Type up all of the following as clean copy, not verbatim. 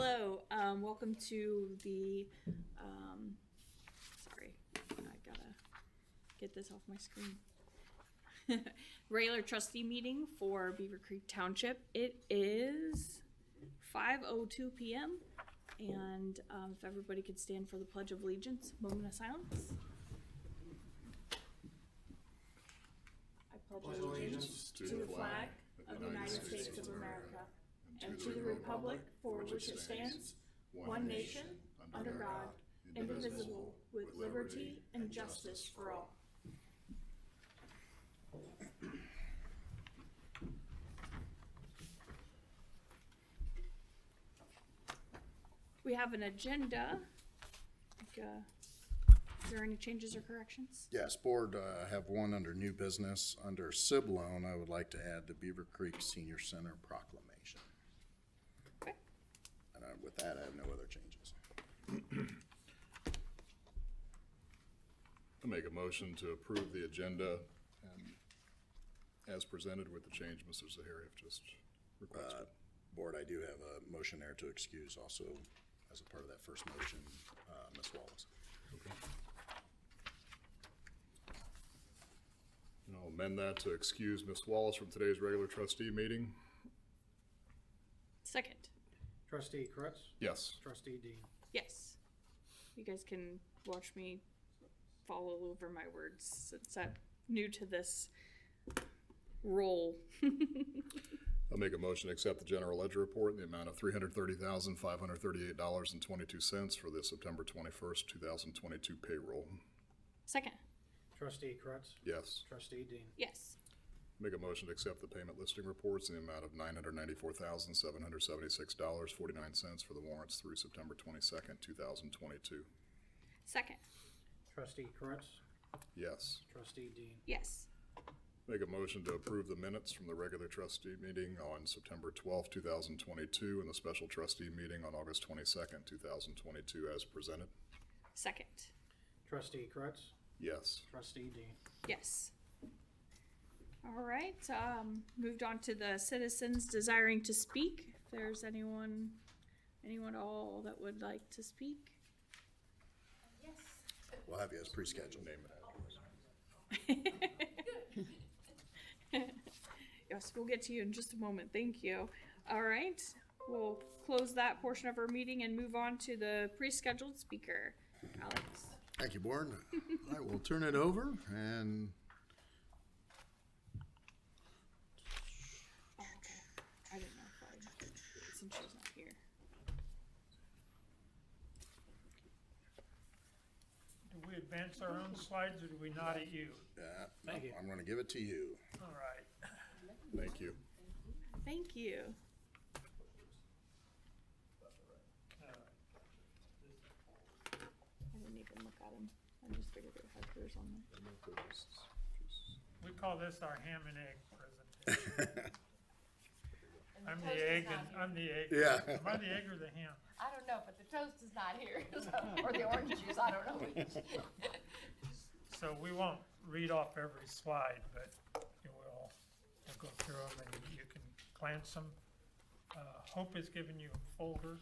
Hello, welcome to the, sorry, I gotta get this off my screen. Regular trustee meeting for Beavercreek Township. It is 5:02 p.m. and if everybody could stand for the Pledge of Allegiance, moment of silence. I pledge allegiance to the flag of the United States of America and to the republic for which it stands, one nation, under God, indivisible, with liberty and justice for all. We have an agenda. Is there any changes or corrections? Yes, board, I have one under new business. Under SIB loan, I would like to add the Beavercreek Senior Center Proclamation. Okay. And with that, I have no other changes. I make a motion to approve the agenda as presented with the change Mr. Zahari just requested. Board, I do have a motion there to excuse also as a part of that first motion, Ms. Wallace. Okay. And I'll amend that to excuse Ms. Wallace from today's regular trustee meeting. Second. Trustee Crutz? Yes. Trustee Dean? Yes. You guys can watch me fall over my words since I'm new to this role. I'll make a motion to accept the general ledger report in the amount of $330,538.22 for the September 21st, 2022 payroll. Second. Trustee Crutz? Yes. Trustee Dean? Yes. Make a motion to accept the payment listing reports in the amount of $994,776.49 for the warrants through September 22nd, 2022. Second. Trustee Crutz? Yes. Trustee Dean? Yes. Make a motion to approve the minutes from the regular trustee meeting on September 12th, 2022 and the special trustee meeting on August 22nd, 2022 as presented. Second. Trustee Crutz? Yes. Trustee Dean? Yes. All right, moved on to the citizens desiring to speak. If there's anyone at all that would like to speak. Yes. We'll have you as pre-scheduled. Name and address. Yes, we'll get to you in just a moment. Thank you. All right, we'll close that portion of our meeting and move on to the pre-scheduled speaker, Alex. Thank you, board. I will turn it over and Oh, okay. I didn't know if since she's not here. Do we advance our own slides or do we nod at you? Thank you. I'm going to give it to you. All right. Thank you. Thank you. I didn't even look at him. I just figured it had hers on there. We call this our ham and egg presentation. And I'm toast the is egg not and here. I'm the egg. Yeah. Am I the egg or the ham? I don't know, but the toast is not here, or the orange juice, I don't know which. So we won't read off every slide, but we'll go through them and you can glance them. Hope has given you a folder.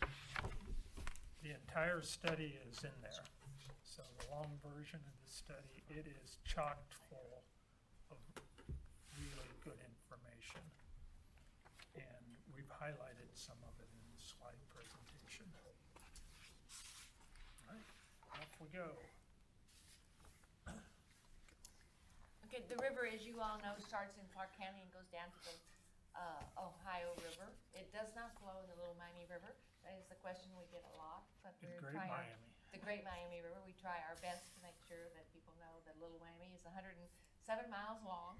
The entire study is in there. So the long version of the study, it is chocked full of really good information. And we've highlighted some of it in the slide presentation. All right, off we go. Okay, the river, as you all know, starts in Clark County and goes down to the Ohio River. It does not flow in the Little Miami River. That is the question we get a lot, but In we're Great trying. Miami. The Great Miami River, we try our best to make sure that people know that Little Miami is 107 miles long.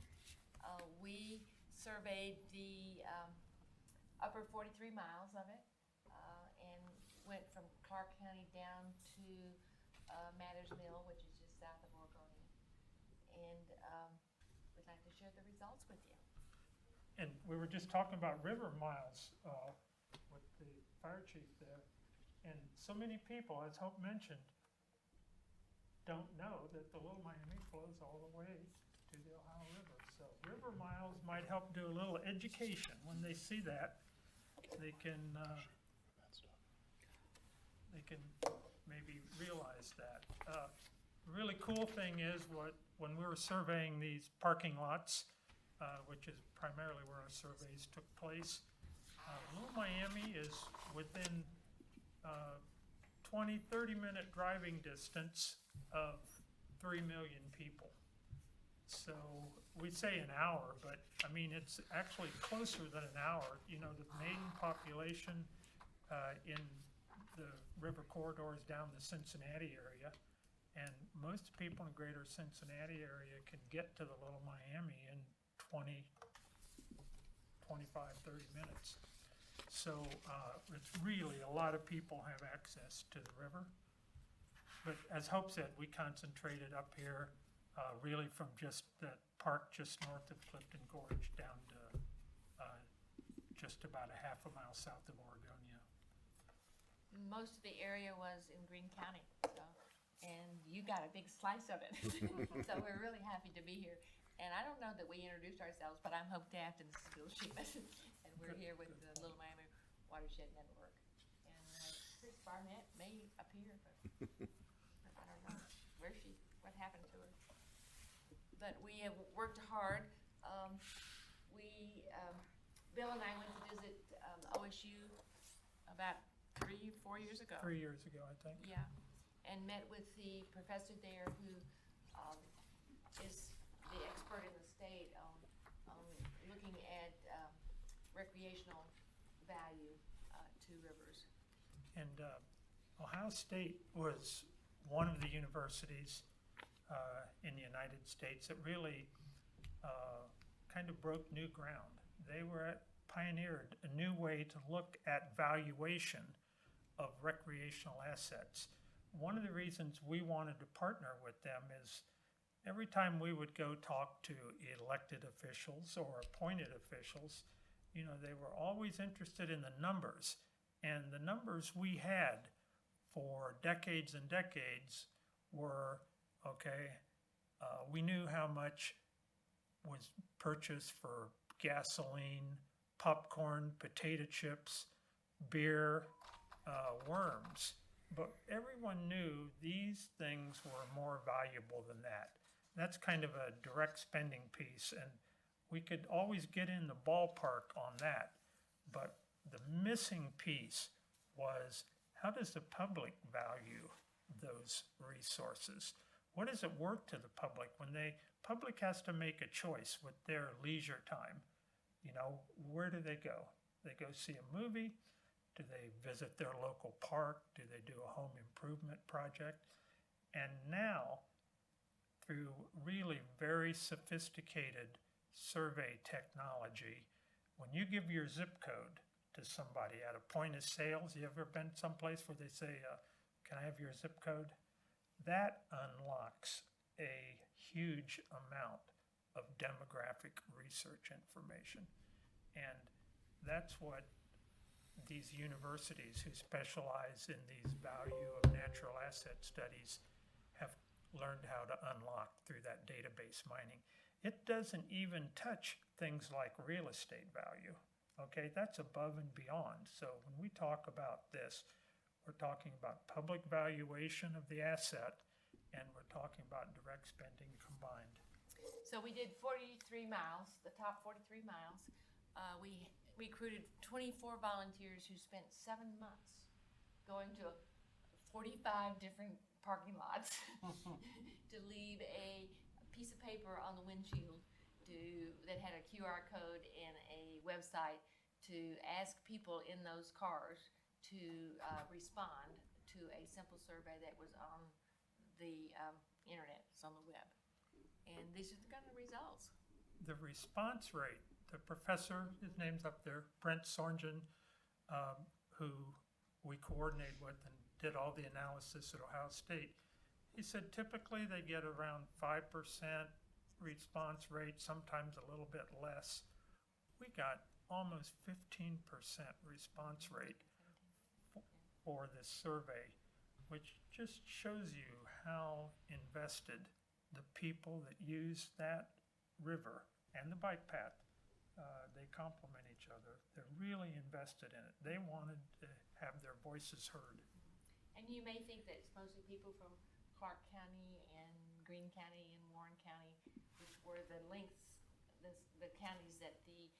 We surveyed the upper 43 miles of it and went from Clark County down to Matters Mill, which is just south of Oregon. And we'd like to share the results with you. And we were just talking about river miles with the fire chief there. And so many people, as Hope mentioned, don't know that the Little Miami flows all the way to the Ohio River. So river miles might help do a little education. When they see that, they can they can maybe realize that. Really cool thing is when we were surveying these parking lots, which is primarily where our surveys took place, Little Miami is within 20, 30-minute driving distance of 3 million people. So we say an hour, but I mean, it's actually closer than an hour. You know, the main population in the river corridors down the Cincinnati area, and most people in the greater Cincinnati area can get to the Little Miami in 20, 25, 30 minutes. So it's really, a lot of people have access to the river. But as Hope said, we concentrated up here really from just that park just north of Clifton Gorge down to just about a half a mile south of Oregonia. Most of the area was in Greene County, so, and you got a big slice of it. So we're really happy to be here. And I don't know that we introduced ourselves, but I'm Hope Taft, and this is Bill Sheemus, and we're here with the Little Miami Watershed Network. And Chris Barnett may appear, but I don't know. Where's she? What happened to her? But we have worked hard. Bill and I went to visit OSU about 3-4 years ago. 3 years ago, I think. Yeah, and met with the professor there who is the expert in the state on looking at recreational value to rivers. And Ohio State was one of the universities in the United States that really kind of broke new ground. They pioneered a new way to look at valuation of recreational assets. One of the reasons we wanted to partner with them is every time we would go talk to elected officials or appointed officials, you know, they were always interested in the numbers. And the numbers we had for decades and decades were, okay, we knew how much was purchased for gasoline, popcorn, potato chips, beer, worms. But everyone knew these things were more valuable than that. That's kind of a direct spending piece, and we could always get in the ballpark on that. But the missing piece was, how does the public value those resources? What is it worth to the public when the public has to make a choice with their leisure time? You know, where do they go? They go see a movie? Do they visit their local park? Do they do a home improvement project? And now, through really very sophisticated survey technology, when you give your zip code to somebody at a point of sales, you ever been someplace where they say, can I have your zip code? That unlocks a huge amount of demographic research information. And that's what these universities who specialize in these value of natural asset studies have learned how to unlock through that database mining. It doesn't even touch things like real estate value. Okay, that's above and beyond. So when we talk about this, we're talking about public valuation of the asset, and we're talking about direct spending combined. So we did 43 miles, the top 43 miles. We recruited 24 volunteers who spent 7 months going to 45 different parking lots to leave a piece of paper on the windshield that had a QR code and a website to ask people in those cars to respond to a simple survey that was on the internet, it's on the web. And these are the kind of results. The response rate, the professor, his name's up there, Brent Sorgen, who we coordinated with and did all the analysis at Ohio State, he said typically they get around 5% response rate, sometimes a little bit less. We got almost 15% response rate for this survey, which just shows you how invested the people that use that river and the bike path, they complement each other. They're really invested in it. They wanted to have their voices heard. And you may think that it's mostly people from Clark County and Greene County and Warren County, which were the links, the counties that we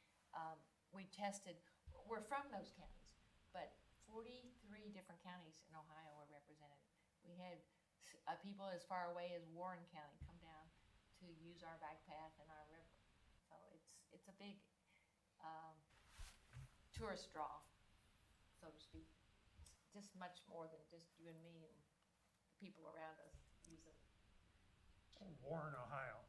tested were from those counties. But 43 different counties in Ohio were represented. We had people as far away as Warren County come down to use our bike path and our river. So it's a big tourist draw, so to speak. It's just much more than just you and me and the people around us using Warren, Ohio.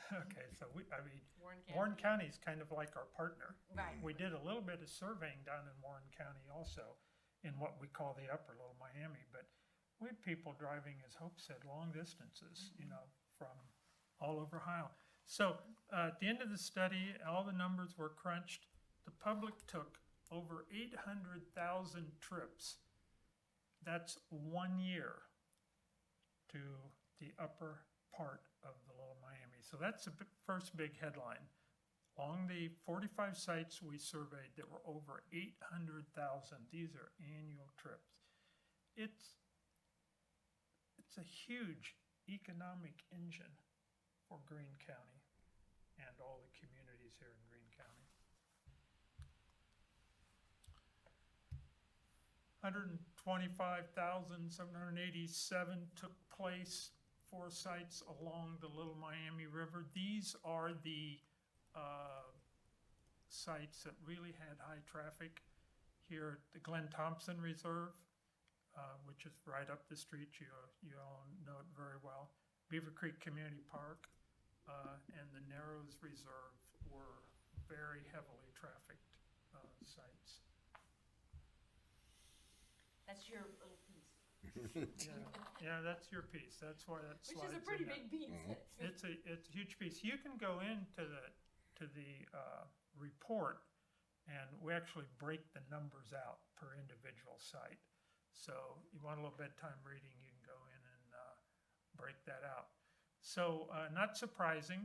Okay, so Warren County. Warren County is kind of like our partner. Right. We did a little bit of surveying down in Warren County also, in what we call the Upper Little Miami, but we had people driving, as Hope said, long distances, from all over Ohio. So at the end of the study, all the numbers were crunched. The public took over 800,000 trips. That's 1 year to the upper part of the Little Miami. So that's the first big headline. Along the 45 sites we surveyed, there were over 800,000. These are annual trips. It's a huge economic engine for Greene County and all the communities here in Greene County. 125,787 took place, 4 sites along the Little Miami River. These are the sites that really had high traffic here at the Glen Thompson Reserve, which is right up the street. You all know it very well. Beavercreek Community Park and the Narrows Reserve were very heavily trafficked sites. That's your little piece. Yeah, that's your piece. That's why that Which slides is a pretty in there. big piece. It's a huge piece. You can go into the report, and we actually break the numbers out per individual site. So you want a little bedtime reading, you can go in and break that out. So not surprising,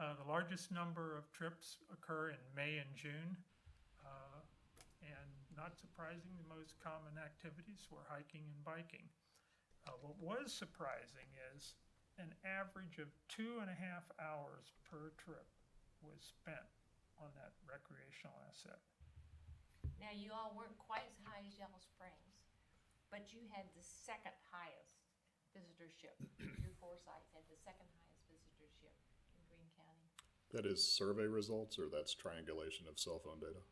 the largest number of trips occur in May and June. And not surprising, the most common activities were hiking and biking. What was surprising is an average of 2.5 hours per trip was spent on that recreational asset. Now, you all weren't quite as high as Yellow Springs, but you had the second highest visitorship. Your 4 sites had the second highest visitorship in Greene County. That is survey results, or that's triangulation of cell phone data?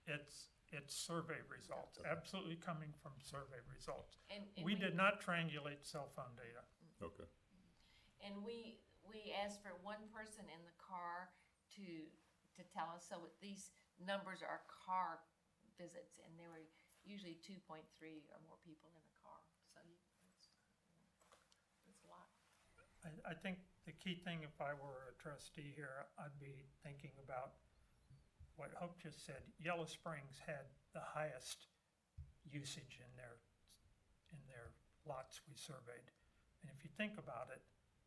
It's survey results, absolutely coming from survey results. And We did not triangulate cell phone data. Okay. And we asked for one person in the car to tell us, so these numbers are car visits, and there were usually 2.3 or more people in the car, so it's a lot. I think the key thing, if I were a trustee here, I'd be thinking about what Hope just said. Yellow Springs had the highest usage in their lots we surveyed. And if you think about it,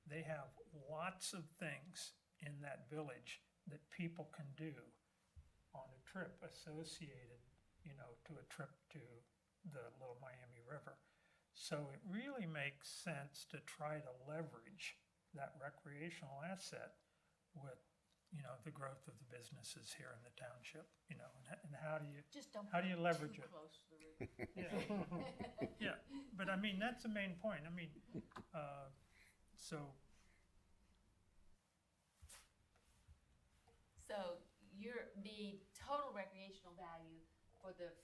they have lots of things in that village that people can do on a trip associated, to a trip to the Little Miami River. So it really makes sense to try to leverage that recreational asset with the growth of the businesses here in the township, and how do you Just don't How do you put leverage too it? close to the river. Yeah, but that's the main point. So the total recreational value for the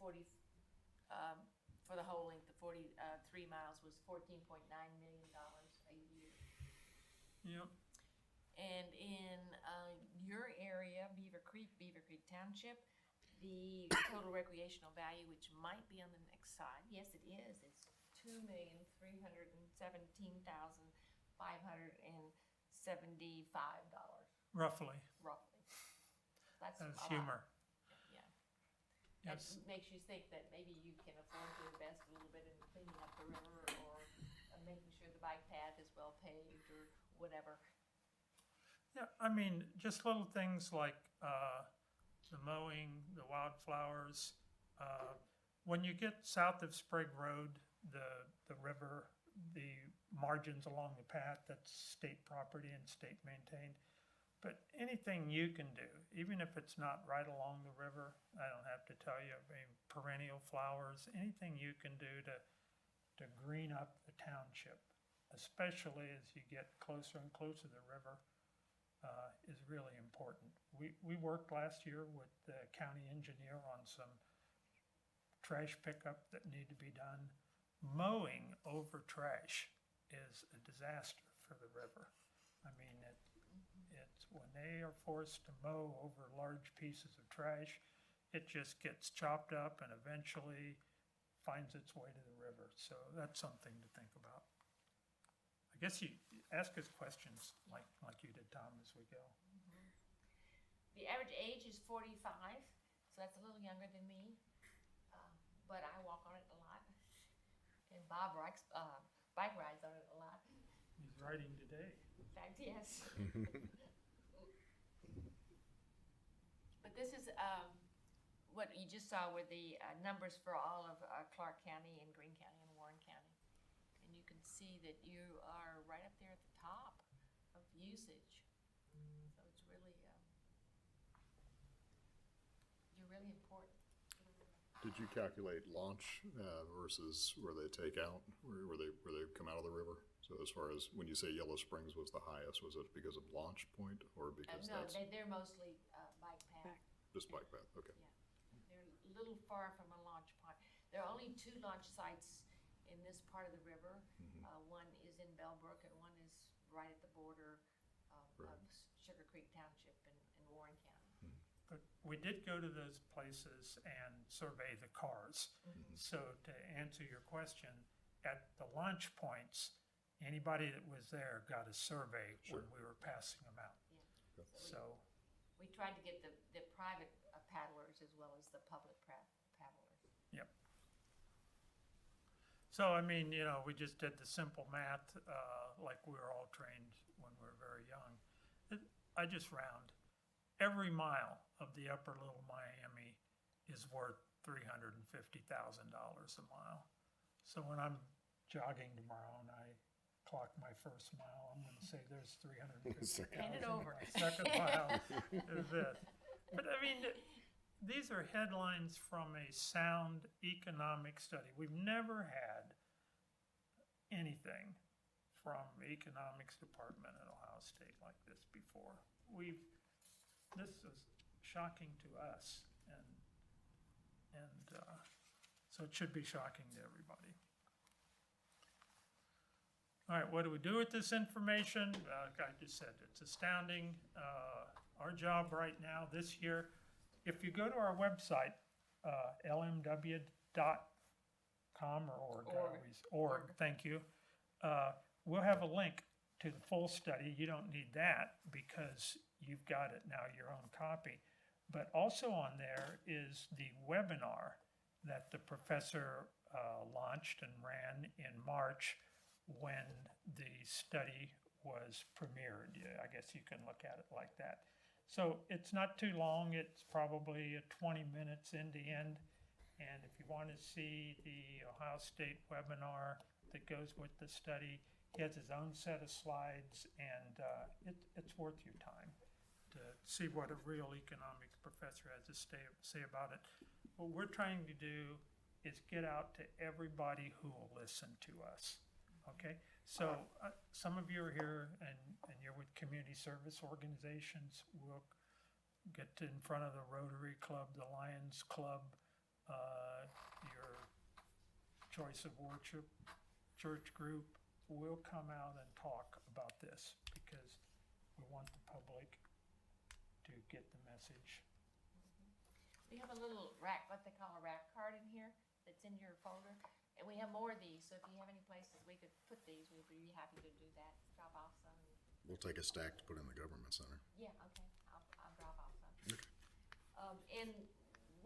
40 for the whole length of 43 miles was $14.9 million a year. Yep. And in your area, Beavercreek Township, the total recreational value, which might be on the next slide, yes, it is. It's $2,317,575. Roughly. That's That's a lot. humor. Yeah. That Yes. makes you think that maybe you can afford to invest a little bit in cleaning up the river or making sure the bike path is well paved or whatever. Yeah, just little things like the mowing, the wildflowers, when you get south of Sprague Road, the river, the margins along the path, that's state property and state maintained. But anything you can do, even if it's not right along the river, I don't have to tell you, I mean, perennial flowers, anything you can do to green up the township, especially as you get closer and closer to the river, is really important. We worked last year with the county engineer on some trash pickup that need to be done. Mowing over trash is a disaster for the river. I mean, it's when they are forced to mow over large pieces of trash, it just gets chopped up and eventually finds its way to the river. So that's something to think about. I guess you ask us questions like you did, Tom, as we go. The average age is 45, so that's a little younger than me, but I walk on it a lot. And Bob bike rides on it a lot. He's riding today. In fact, yes. But this is what you just saw were the numbers for all of Clark County and Greene County and Warren County. And you can see that you are right up there at the top of usage. So it's really, you're really important. Did you calculate launch versus where they take out, where they come out of the river? So as far as when you say Yellow Springs was the highest, was it because of launch point or because No, that's they're mostly bike path. just bike path? Okay. Yeah, they're a little far from a launch point. There are only 2 launch sites in this part of the river. One is in Bellbrook and one is right at the border Right. of Sugar Creek Township in Warren County. But we did go to those places and survey the cars. So to answer your question, at the launch points, anybody that was there got a survey when we were passing them out. Yeah. So, We tried to get the private paddlers as well as the public paddlers. yep. So, I mean, you know, we just did the simple math, like we were all trained when we were very young. I just round. Every mile of the upper Little Miami is worth $350,000 a mile. So when I'm jogging tomorrow and I clock my first mile, I'm gonna say there's 350,000. Hand it over. My second mile is this. But I mean, these are headlines from a sound economic study. We've never had anything from the economics department at Ohio State like this before. This is shocking to us, and so it should be shocking to everybody. All right, what do we do with this information? Like I just said, it's astounding. Our job right now, this year, if you go to our website, lmw.com or org, thank you, we'll have a link to the full study. You don't need that because you've got it now, your own copy. But also on there is the webinar that the professor launched and ran in March when the study was premiered. Yeah, I guess you can look at it like that. So it's not too long. It's probably 20 minutes end to end. And if you want to see the Ohio State webinar that goes with the study, he has his own set of slides, and it's worth your time to see what a real economics professor has to say about it. What we're trying to do is get out to everybody who will listen to us, okay? So some of you are here and you're with community service organizations. We'll get in front of the Rotary Club, the Lions Club, your Choice of Worship church group. We'll come out and talk about this because we want the public to get the message. We have a little rack, what they call a rack card in here, that's in your folder, and we have more of these, so if you have any places we could put these, we'd be happy to do that, drop off some. We'll take a stack to put in the government center. Yeah, okay, I'll drop off some. And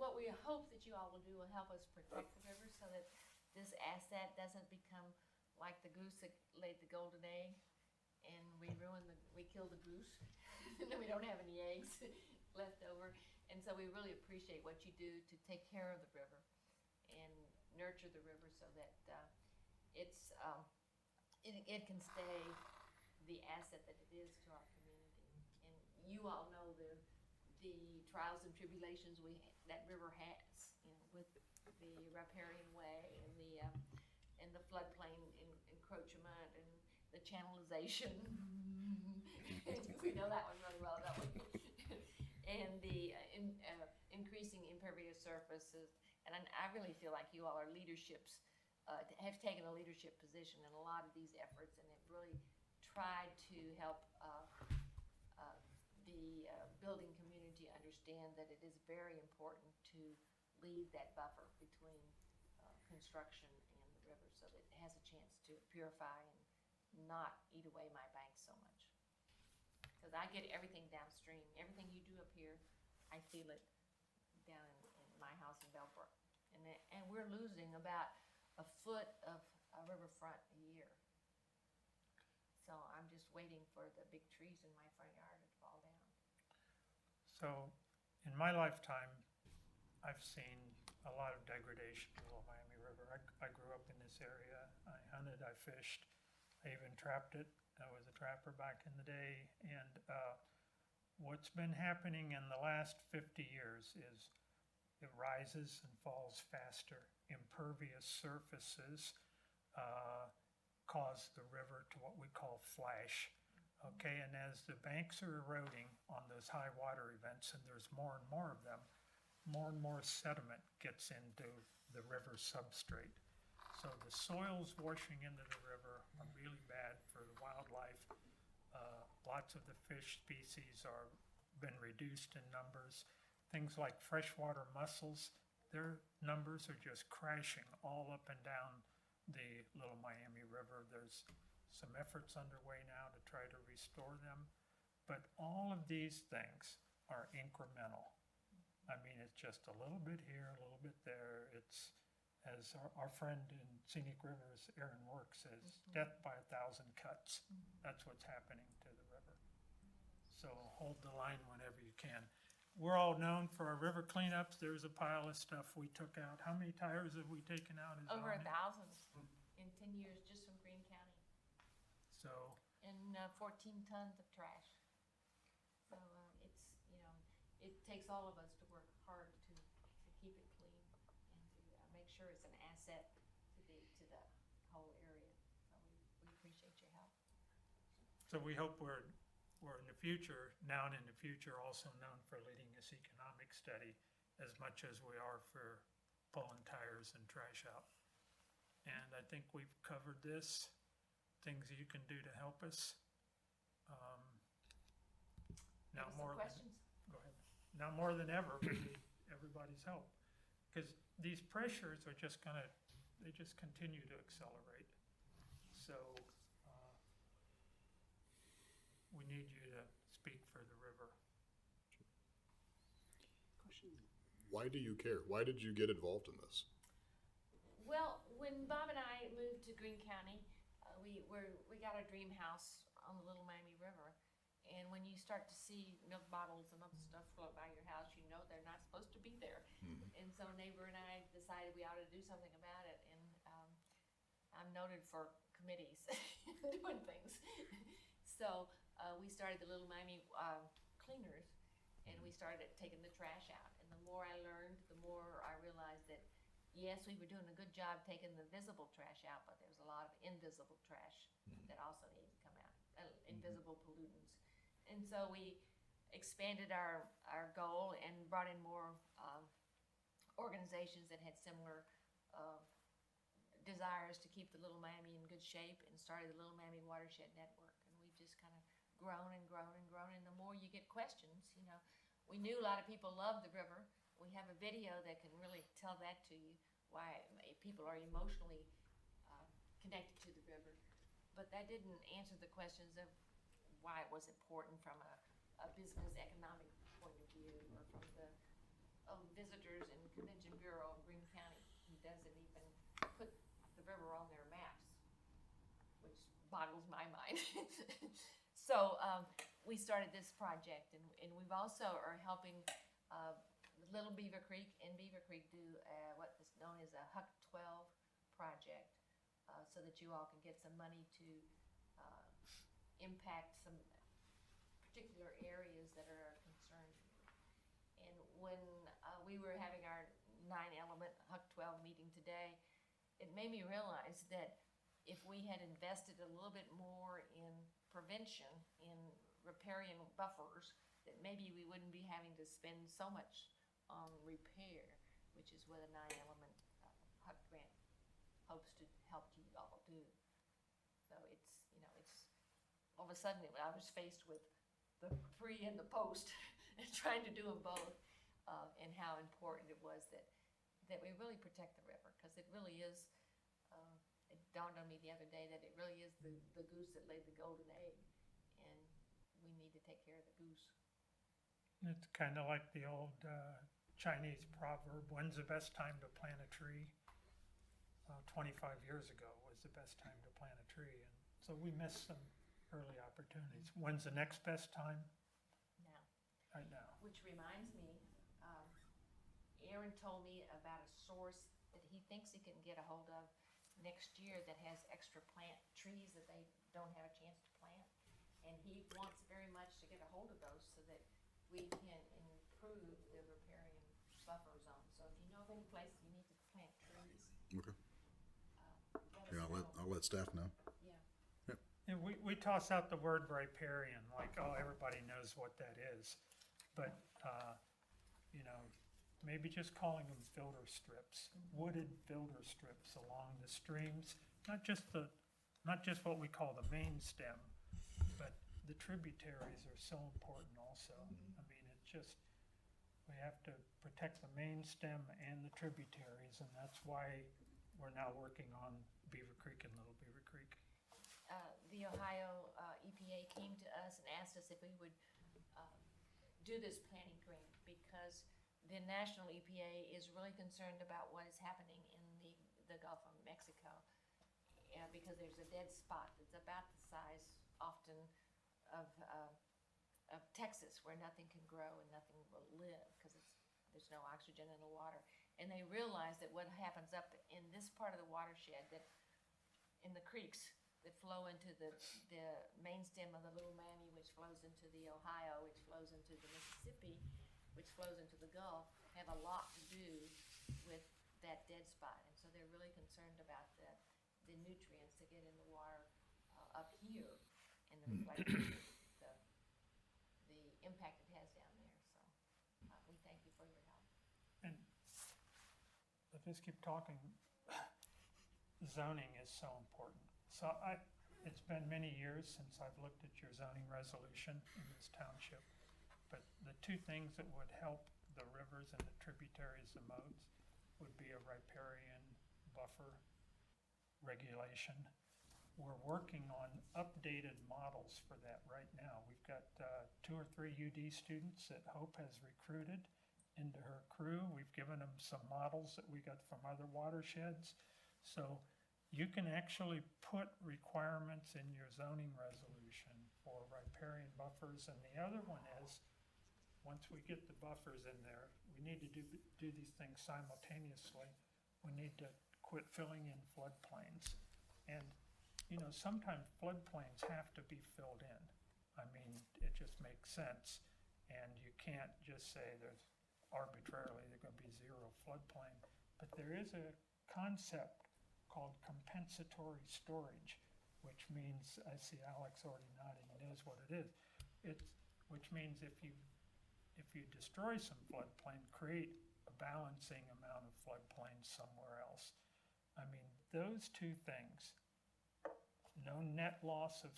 what we hope that you all will do will help us protect the river so that this asset doesn't become like the goose that laid the golden egg, and we kill the goose, and then we don't have any eggs left over. And so we really appreciate what you do to take care of the river. And nurture the river so that it's it can stay the asset that it is to our community. And you all know the trials and tribulations that river has, you know, with the riparian way and the floodplain encroachment and the channelization. We know that one really well, don't we? And the increasing impervious surfaces. And I really feel like you all are leaderships, have taken a leadership position in a lot of these efforts, and have really tried to help the building community understand that it is very important to leave that buffer between construction and the river so that it has a chance to purify and not eat away my banks so much. Because I get everything downstream. Everything you do up here, I feel it down in my house in Bellbrook. And we're losing about a foot of riverfront a year. So I'm just waiting for the big trees in my front yard to fall down. So, in my lifetime, I've seen a lot of degradation of the Little Miami River. I grew up in this area. I hunted, I fished, I even trapped it. I was a trapper back in the day. And what's been happening in the last 50 years is it rises and falls faster. Impervious surfaces cause the river to what we call flash. Okay, and as the banks are eroding on those high water events, and there's more and more of them, more and more sediment gets into the river substrate. So the soils washing into the river are really bad for the wildlife. Lots of the fish species are been reduced in numbers. Things like freshwater mussels, their numbers are just crashing all up and down the Little Miami River. There's some efforts underway now to try to restore them. But all of these things are incremental. I mean, it's just a little bit here, a little bit there. It's, as our friend in Scenic Rivers, Aaron Work says, death by 1,000 cuts. That's what's happening to the river. So hold the line whenever you can. We're all known for our river cleanups. There's a pile of stuff we took out. How many tires have we taken out? Is it Over on 1,000 it? in 10 years just from Greene County. So, And 14 tons of trash. So it's, you know, it takes all of us to work hard to keep it clean and to make sure it's an asset to the whole area. So we appreciate your help. so we hope we're in the future, now and in the future, also known for leading this economic study as much as we are for pulling tires and trash out. And I think we've covered this, things you can do to help us. Now Any more than, questions? go ahead. Now more than ever, we need everybody's help. Because these pressures are just they just continue to accelerate. So, we need you to speak for the river. Why do you care? Why did you get involved in this? Well, when Bob and I moved to Greene County, we got a dream house on the Little Miami River. And when you start to see milk bottles and other stuff float by your house, you know they're not supposed to be there. And so neighbor and I decided we ought to do something about it. And I'm noted for committees doing things. So we started the Little Miami Cleaners, and we started taking the trash out. And the more I learned, the more I realized that yes, we were doing a good job taking the visible trash out, but there's a lot of invisible trash that also needed to come out, invisible pollutants. And so we expanded our goal and brought in more organizations that had similar desires to keep the Little Miami in good shape, and started the Little Miami Watershed Network. And we've just kind of grown and grown and grown. And the more you get questions, you know, we knew a lot of people love the river. We have a video that can really tell that to you, why people are emotionally connected to the river. But that didn't answer the questions of why it was important from a business economic point of view, or from the visitors and Convention Bureau of Greene County, who doesn't even put the river on their maps, which boggles my mind. So we started this project, and we've also are helping the Little Beaver Creek and Beaver Creek do what is known as a Huck 12 project, so that you all can get some money to impact some particular areas that are a concern to you. And when we were having our 9-element Huck 12 meeting today, it made me realize that if we had invested a little bit more in prevention, in riparian buffers, that maybe we wouldn't be having to spend so much on repair, which is what a 9-element HUC grant hopes to help you all do. So it's, it's all of a sudden I was faced with the pre and the post and trying to do them both, and how important it was that we really protect the river, because it really is. It dawned on me the other day that it really is the goose that laid the golden egg, and we need to take care of the goose. It's kind of like the old Chinese proverb, when's the best time to plant a tree? 25 years ago was the best time to plant a tree, and so we missed some early opportunities. When's the next best time? Now. Right now. Which reminds me, Aaron told me about a source that he thinks he can get a hold of next year that has extra plant trees that they don't have a chance to plant. And he wants very much to get a hold of those so that we can improve the riparian buffer zone. So if you know of any place you need to plant trees, Okay. let us Yeah, know. I'll let staff know. Yeah. Yeah, we toss out the word riparian, like, oh, everybody knows what that is. But, maybe just calling them filter strips, wooded filter strips along the streams, not just what we call the main stem, but the tributaries are so important also. I mean, we have to protect the main stem and the tributaries, and that's why we're now working on Beaver Creek and Little Beaver Creek. The Ohio EPA came to us and asked us if we would do this planting grant, because the national EPA is really concerned about what is happening in the Gulf of Mexico, because there's a dead spot that's about the size often of Texas, where nothing can grow and nothing will live because there's no oxygen in the water. And they realize that what happens up in this part of the watershed, that in the creeks that flow into the main stem of the Little Miami, which flows into the Ohio, which flows into the Mississippi, which flows into the Gulf, have a lot to do with that dead spot. And so they're really concerned about the nutrients that get in the water up here, and the impact it has down there. So we thank you for your help. And if I just keep talking, zoning is so important. So it's been many years since I've looked at your zoning resolution in this township. But the two things that would help the rivers and the tributaries the most would be a riparian buffer regulation. We're working on updated models for that right now. We've got 2 or 3 UD students that Hope has recruited into her crew. We've given them some models that we got from other watersheds. So you can actually put requirements in your zoning resolution for riparian buffers. And the other one is, once we get the buffers in there, we need to do these things simultaneously. We need to quit filling in floodplains. And, sometimes floodplains have to be filled in. I mean, it just makes sense. And you can't just say there's arbitrarily there's going to be 0 floodplain. But there is a concept called compensatory storage, which means, I see Alex already nodding, he knows what it is. Which means if you destroy some floodplain, create a balancing amount of floodplain somewhere else. I mean, those two things, no net loss of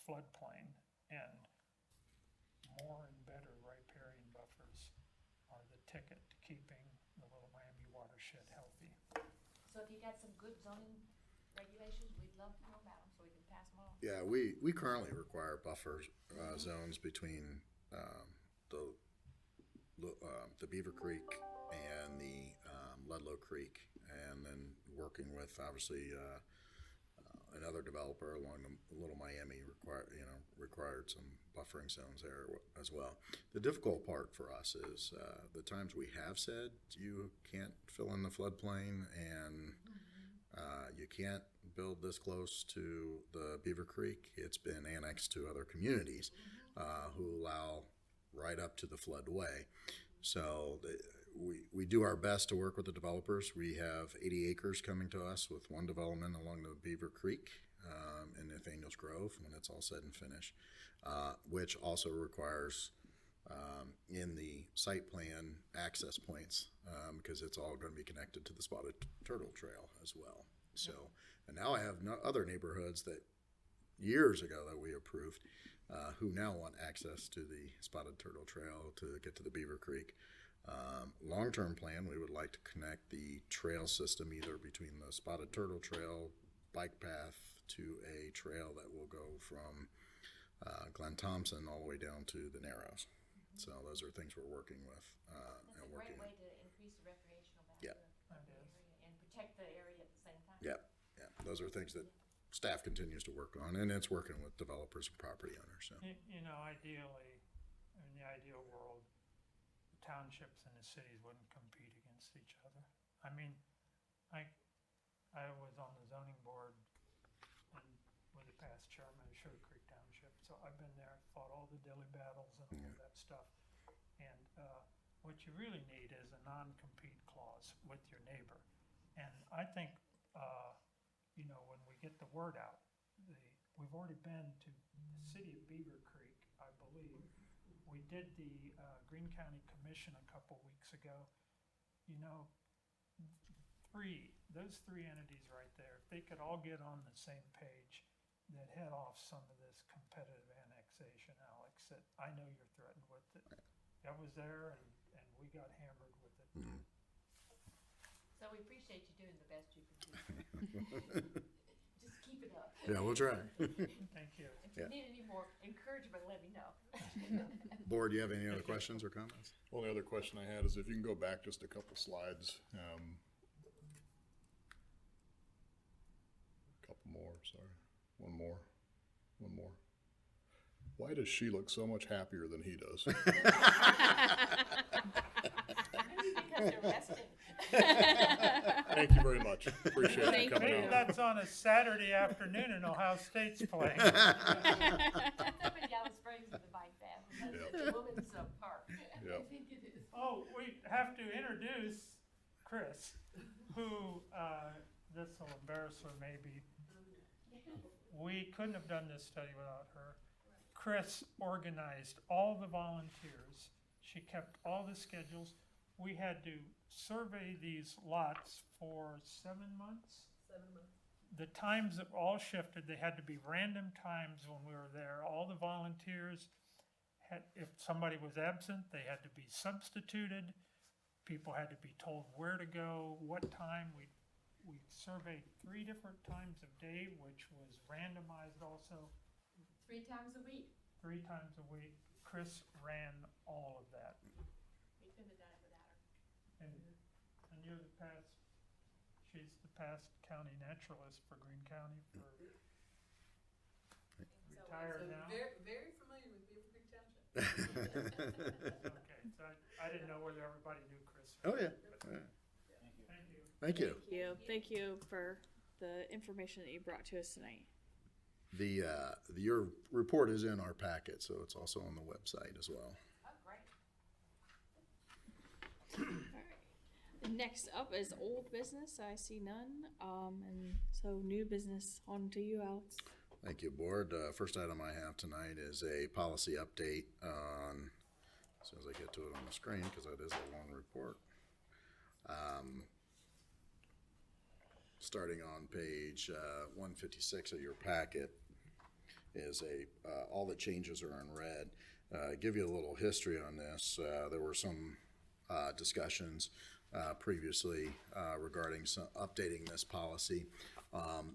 floodplain and more and better riparian buffers are the ticket to keeping the Little Miami watershed healthy. So if you got some good zoning regulations, we'd love to know about them so we can pass them on. Yeah, we currently require buffer zones between the Beaver Creek and the Ludlow Creek, and then working with obviously another developer along the Little Miami required some buffering zones there as well. The difficult part for us is the times we have said you can't fill in the floodplain and you can't build this close to the Beaver Creek. It's been annexed to other communities who allow right up to the floodway. So we do our best to work with the developers. We have 80 acres coming to us with one development along the Beaver Creek in Nathaniel's Grove when it's all said and finished, which also requires in the site plan access points because it's all going to be connected to the Spotted Turtle Trail as well. So, and now I have other neighborhoods that years ago that we approved who now want access to the Spotted Turtle Trail to get to the Beaver Creek. Long-term plan, we would like to connect the trail system either between the Spotted Turtle Trail bike path to a trail that will go from Glen Thompson all the way down to the Narrows. So those are things we're working with. That's a great way to increase the recreational value Yeah. of the area and protect the area at the same time. Yeah, those are things that staff continues to work on, and it's working with developers and property owners. So. You know, ideally, in the ideal world, the townships and the cities wouldn't compete against each other. I mean, I was on the zoning board and with the past chairman of Sugar Creek Township, so I've been there, fought all the dilly battles and all that stuff. And what you really need is a non-compete clause with your neighbor. And I think, you know, when we get the word out, we've already been to the city of Beaver Creek, I believe. We did the Greene County Commission a couple weeks ago. You know, those three entities right there, if they could all get on the same page, that head off some of this competitive annexation, Alex, that I know you're threatened with it. I was there and we got hammered with it. Mm-hmm. So we appreciate you doing the best you can do. Just keep it up. Yeah, we'll try. Thank you. If you need any more encouragement, let me know. Board, do you have any other questions or comments? Only other question I had is if you can go back just a couple slides. Couple more, sorry. One more. Why does she look so much happier than he does? Maybe because they're resting. Thank you very much. Appreciate you Thank coming Maybe out. that's on a Saturday afternoon and Ohio State's playing. Up in Yellow Springs with the bike path. That's the women's park. Yep. I think it is. Oh, we have to introduce Chris, who, this will embarrass her maybe. We couldn't have done this study without her. Chris organized all the volunteers. She kept all the schedules. We had to survey these lots for 7 months. 7 months. The times that all shifted. They had to be random times when we were there. All the volunteers had, if somebody was absent, they had to be substituted. People had to be told where to go, what time. We surveyed 3 different times of day, which was randomized also. 3 times a week. 3 times a week. Chris ran all of that. We couldn't have done it without her. And you're she's the past county naturalist for Greene County for retired now. Very, very familiar with Beavercreek Township. Okay, so I didn't know whether everybody knew Chris. Oh, yeah. Thank you. Thank you. Thank you for the information that you brought to us tonight. Your report is in our packet, so it's also on the website as well. Oh, great. Alright. Next up is old business. I see none. And so new business, on to you, Alex. Thank you, Board. First item I have tonight is a policy update on, as soon as I get to it on the screen, because that is a long report. Starting on page 156 of your packet is all the changes are in red. Give you a little history on this. There were some discussions previously regarding updating this policy.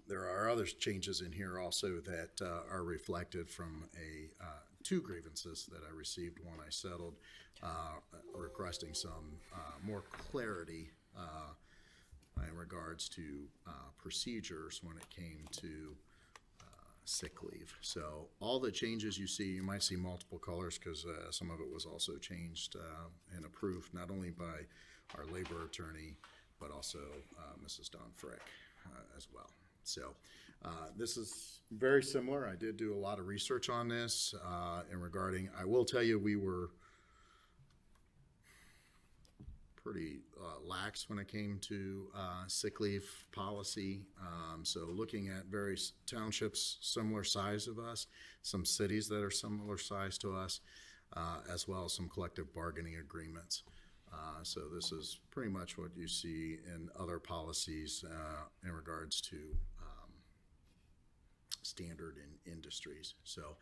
There are other changes in here also that are reflected from 2 grievances that I received. One I settled, requesting some more clarity in regards to procedures when it came to sick leave. So all the changes you see, you might see multiple colors because some of it was also changed and approved not only by our labor attorney, but also Mrs. Dawn Frick as well. So this is very similar. I did do a lot of research on this in regarding, I will tell you, we were pretty lax when it came to sick leave policy. So looking at various townships similar size of us, some cities that are similar size to us, as well as some collective bargaining agreements. So this is pretty much what you see in other policies in regards to standard in industries. So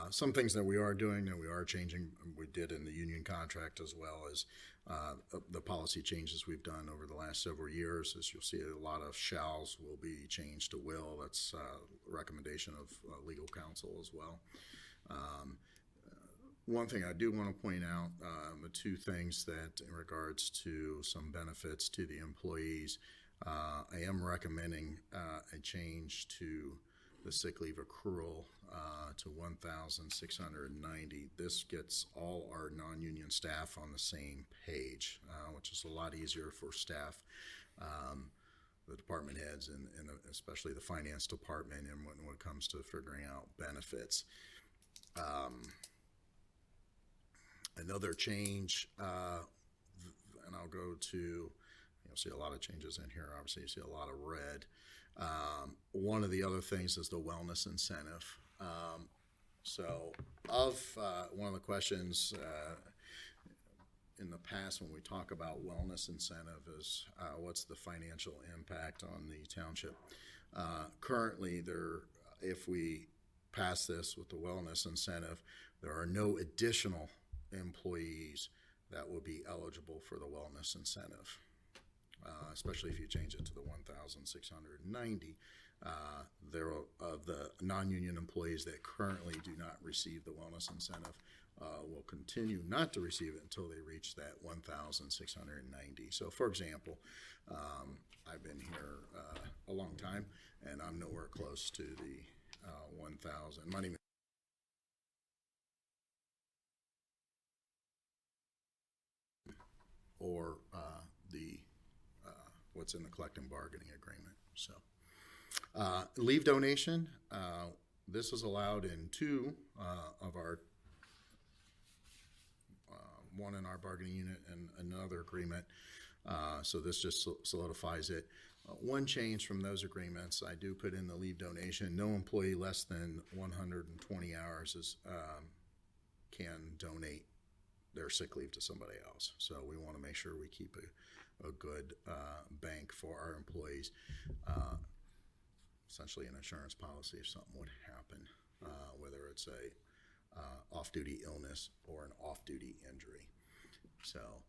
some things that we are doing, that we are changing, we did in the union contract, as well as the policy changes we've done over the last several years. As you'll see, a lot of shalls will be changed to will. That's a recommendation of legal counsel as well. One thing I do want to point out, the two things that in regards to some benefits to the employees, I am recommending a change to the sick leave accrual to 1,690. This gets all our non-union staff on the same page, which is a lot easier for staff, the department heads, and especially the finance department, and when it comes to figuring out benefits. Another change, and I'll go to, you'll see a lot of changes in here. Obviously, you see a lot of red. One of the other things is the wellness incentive. So one of the questions in the past when we talk about wellness incentive is what's the financial impact on the township? Currently, if we pass this with the wellness incentive, there are no additional employees that will be eligible for the wellness incentive, especially if you change it to the 1,690. There of the non-union employees that currently do not receive the wellness incentive will continue not to receive it until they reach that 1,690. So, for example, I've been here a long time, and I'm nowhere close to the 1,000. My name or what's in the collective bargaining agreement. So leave donation, this is allowed in two of our, one in our bargaining unit and another agreement. So this just solidifies it. One change from those agreements, I do put in the leave donation. No employee less than 120 hours can donate their sick leave to somebody else. So we want to make sure we keep a good bank for our employees. Essentially an insurance policy if something would happen, whether it's a off-duty illness or an off-duty injury. So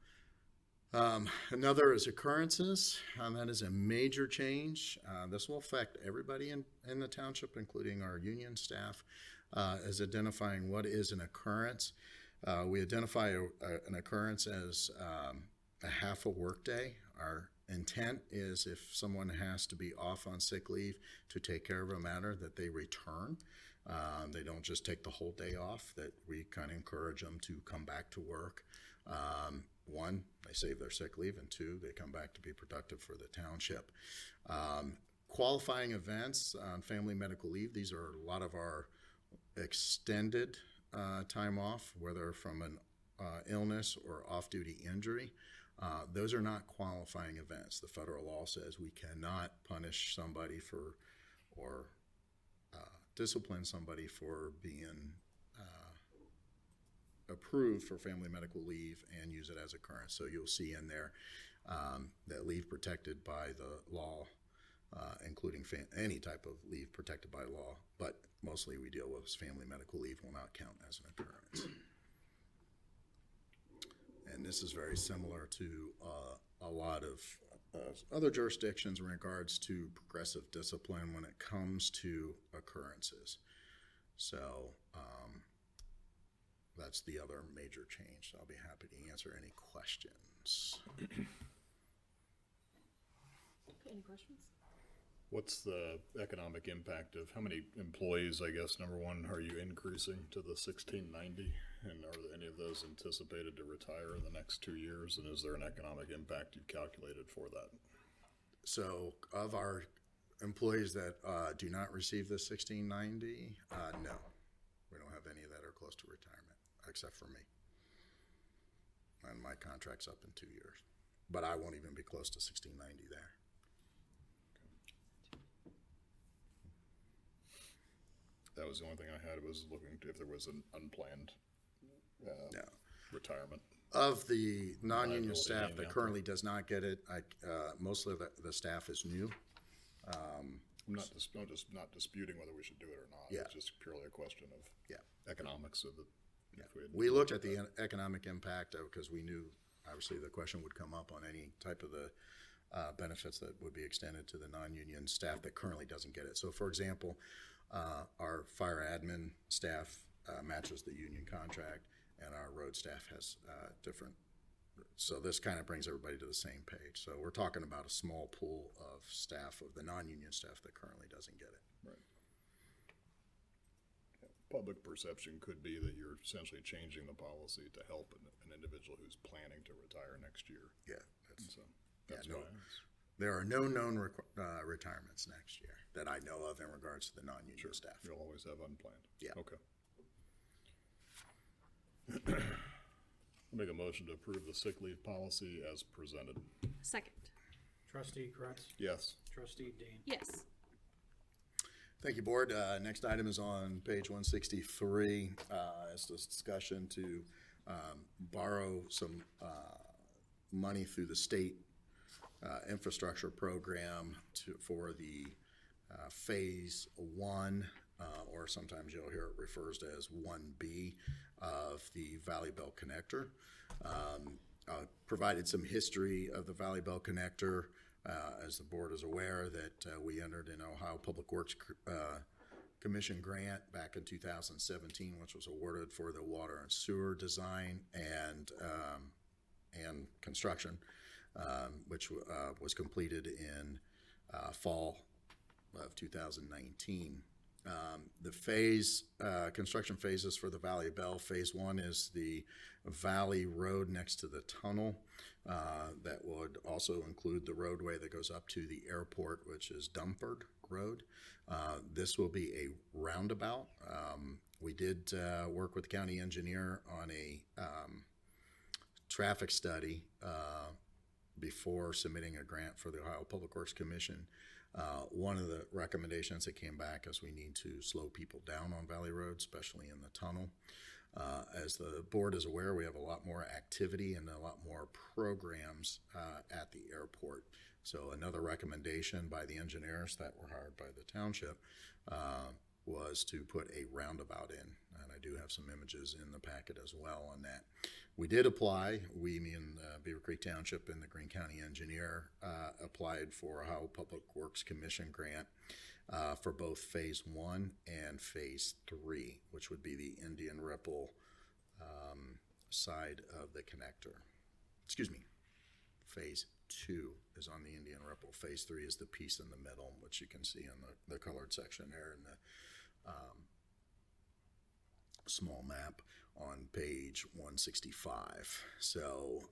another is occurrences. That is a major change. This will affect everybody in the township, including our union staff, as identifying what is an occurrence. We identify an occurrence as a half a workday. Our intent is if someone has to be off on sick leave to take care of a matter, that they return. They don't just take the whole day off, that we kind of encourage them to come back to work. One, they save their sick leave, and two, they come back to be productive for the township. Qualifying events on family medical leave, these are a lot of our extended time off, whether from an illness or off-duty injury. Those are not qualifying events. The federal law says we cannot punish somebody for or discipline somebody for being approved for family medical leave and use it as occurrence. So you'll see in there that leave protected by the law, including any type of leave protected by law, but mostly we deal with family medical leave will not count as an occurrence. And this is very similar to a lot of other jurisdictions in regards to progressive discipline when it comes to occurrences. So that's the other major change. So I'll be happy to answer any questions. Any questions? What's the economic impact of, how many employees, I guess, number one, are you increasing to the 1690? And are any of those anticipated to retire in the next 2 years? And is there an economic impact you've calculated for that? So of our employees that do not receive the 1690, no. We don't have any that are close to retirement, except for me. And my contract's up in 2 years. But I won't even be close to 1690 there. That was the only thing I had, was looking if there was an unplanned No. retirement. Of the non-union Liability staff hanging that out currently does not get it, most of the staff is new. I'm not disputing whether we should do it or not. Yeah. It's just purely a question of Yeah. economics of the. Yeah. if had- We looked at the economic impact because we knew, obviously, the question would come up on any type of the benefits that would be extended to the non-union staff that currently doesn't get it. So, for example, our fire admin staff matches the union contract, and our road staff has different. So this kind of brings everybody to the same page. So we're talking about a small pool of staff, of the non-union staff that currently doesn't get it. Right. Yeah. Public perception could be that you're essentially changing the policy to help an individual who's planning to retire next year. Yeah, that's, So that's no. why I was- there are no known retirements next year that I know of in regards to the non-union staff. You'll always have unplanned. Yeah. Okay. I'll make a motion to approve the sick leave policy as presented. Second. Trustee Kretz, Yes. trustee Dean. Yes. Thank you, Board. Next item is on page 163. It's this discussion to borrow some money through the state infrastructure program for the phase 1, or sometimes you'll hear it refers to as 1B of the Valley Bell Connector. Provided some history of the Valley Bell Connector. As the board is aware, that we entered an Ohio Public Works Commission grant back in 2017, which was awarded for the water and sewer design and construction, which was completed in fall of 2019. The construction phases for the Valley Bell. Phase 1 is the Valley Road next to the tunnel. That would also include the roadway that goes up to the airport, which is Dumford Road. This will be a roundabout. We did work with the county engineer on a traffic study before submitting a grant for the Ohio Public Works Commission. One of the recommendations that came back is we need to slow people down on Valley Road, especially in the tunnel. As the board is aware, we have a lot more activity and a lot more programs at the airport. So another recommendation by the engineers that were hired by the township was to put a roundabout in. And I do have some images in the packet as well on that. We did apply, me and Beavercreek Township and the Greene County engineer applied for a Ohio Public Works Commission grant for both phase 1 and phase 3, which would be the Indian Ripple side of the connector. Excuse me, phase 2 is on the Indian Ripple. Phase 3 is the piece in the middle, which you can see in the colored section there in the small map on page 165. So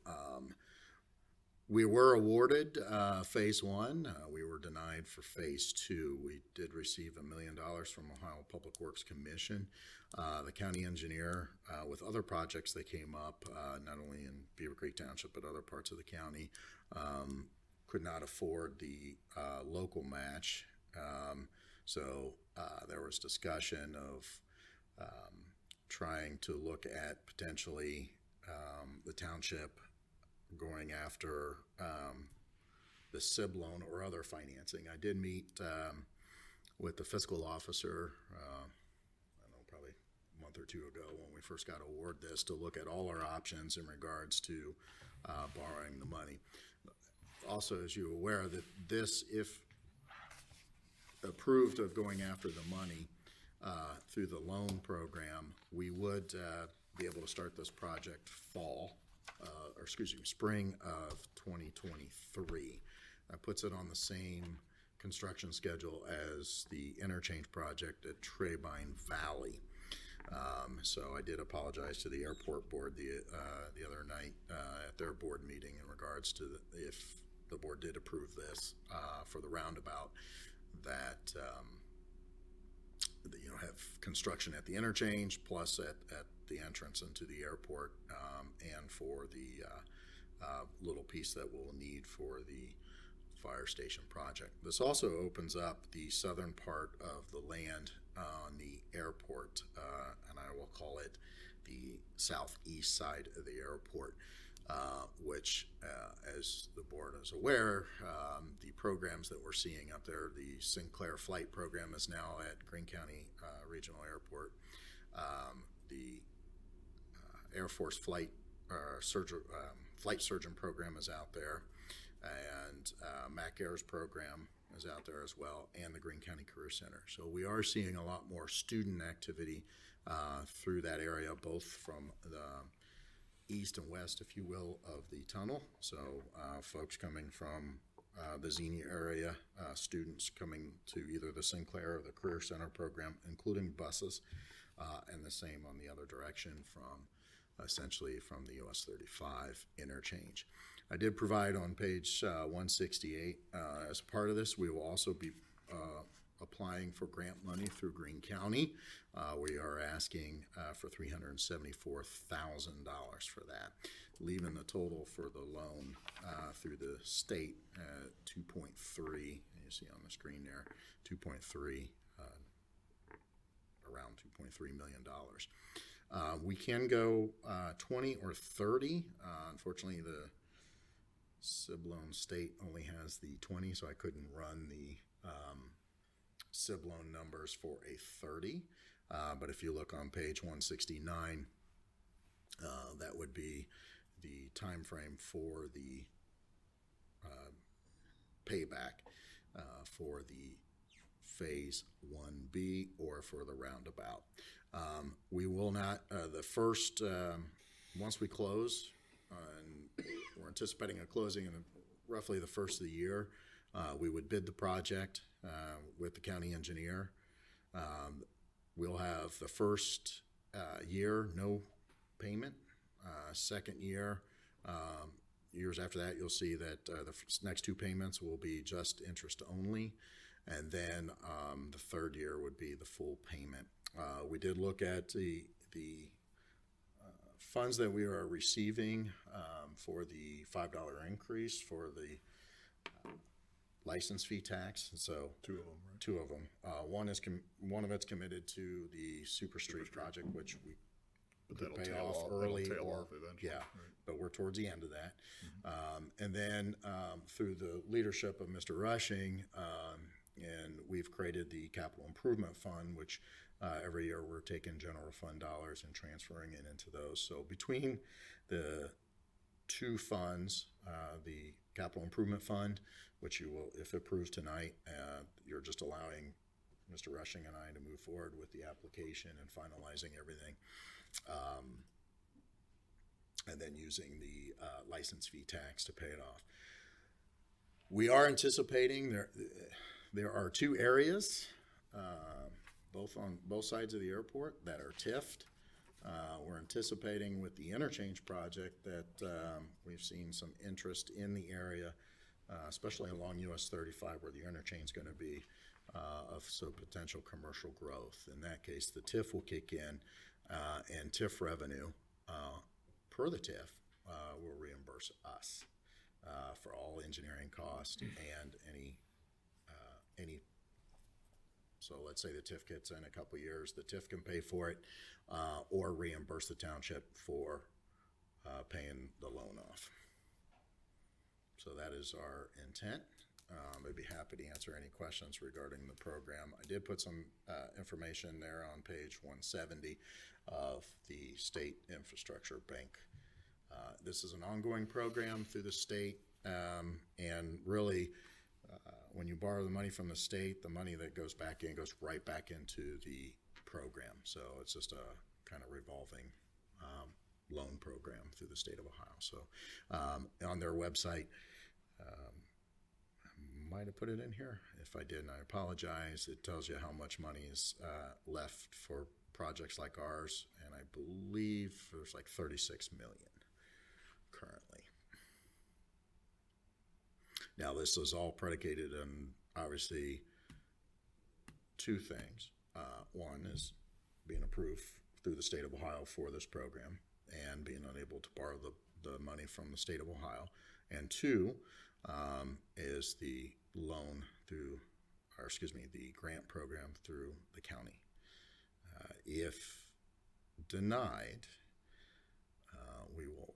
we were awarded phase 1. We were denied for phase 2. We did receive $1 million from Ohio Public Works Commission. The county engineer, with other projects that came up, not only in Beavercreek Township but other parts of the county, could not afford the local match. So there was discussion of trying to look at potentially the township going after the SIB loan or other financing. I did meet with the fiscal officer, I don't know, probably a month or two ago when we first got awarded this, to look at all our options in regards to borrowing the money. Also, as you're aware, that this, if approved of going after the money through the loan program, we would be able to start this project spring of 2023. That puts it on the same construction schedule as the interchange project at Trebine Valley. So I did apologize to the airport board the other night at their board meeting in regards to if the board did approve this for the roundabout, that have construction at the interchange plus at the entrance into the airport, and for the little piece that we'll need for the fire station project. This also opens up the southern part of the land on the airport, and I will call it the southeast side of the airport, which, as the board is aware, the programs that we're seeing up there, the Sinclair flight program is now at Greene County Regional Airport. The Air Force flight surgeon program is out there, and MacAir's program is out there as well, and the Greene County Career Center. So we are seeing a lot more student activity through that area, both from the east and west, if you will, of the tunnel. So folks coming from the Xenia area, students coming to either the Sinclair or the Career Center program, including buses, and the same on the other direction from essentially from the US 35 interchange. I did provide on page 168, as part of this, we will also be applying for grant money through Greene County. We are asking for $374,000 for that, leaving the total for the loan through the state at 2.3, you see on the screen there, 2.3, around $2.3 million. We can go 20 or 30. Unfortunately, the SIB loan state only has the 20, so I couldn't run the SIB loan numbers for a 30. But if you look on page 169, that would be the time frame for the payback for the Phase 1B or for the roundabout. We will not, the first, once we close, and we're anticipating a closing in roughly the first of the year, we would bid the project with the county engineer. We'll have the first year, no payment. Second year, years after that, you'll see that the next two payments will be just interest only. And then the third year would be the full payment. We did look at the funds that we are receiving for the $5 increase for the license fee tax. So Two of them, right? two of them. One of it's committed to the Super Street project, which we But could that'll pay tail off off, early, that'll tail or off eventually. yeah, right? but we're towards the end of that. And then through the leadership of Mr. Rushing, and we've created the Capital Improvement Fund, which every year we're taking general fund dollars and transferring it into those. So between the two funds, the Capital Improvement Fund, which you will, if approved tonight, you're just allowing Mr. Rushing and I to move forward with the application and finalizing everything. And then using the license fee tax to pay it off. We are anticipating there are two areas, both on both sides of the airport, that are TIF'd. We're anticipating with the interchange project that we've seen some interest in the area, especially along US 35 where the interchange is going to be, of some potential commercial growth. In that case, the TIF will kick in, and TIF revenue, per the TIF, will reimburse us for all engineering costs and any, so let's say the TIF gets in a couple years, the TIF can pay for it, or reimburse the township for paying the loan off. So that is our intent. I'd be happy to answer any questions regarding the program. I did put some information there on page 170 of the State Infrastructure Bank. This is an ongoing program through the state, and really, when you borrow the money from the state, the money that goes back in goes right back into the program. So it's just a kind of revolving loan program through the state of Ohio. So on their website, might have put it in here. If I didn't, I apologize. It tells you how much money is left for projects like ours, and I believe there's like 36 million currently. Now, this is all predicated on, obviously, two things. One is being approved through the state of Ohio for this program and being unable to borrow the money from the state of Ohio. And two is the loan through, or excuse me, the grant program through the county. If denied, we will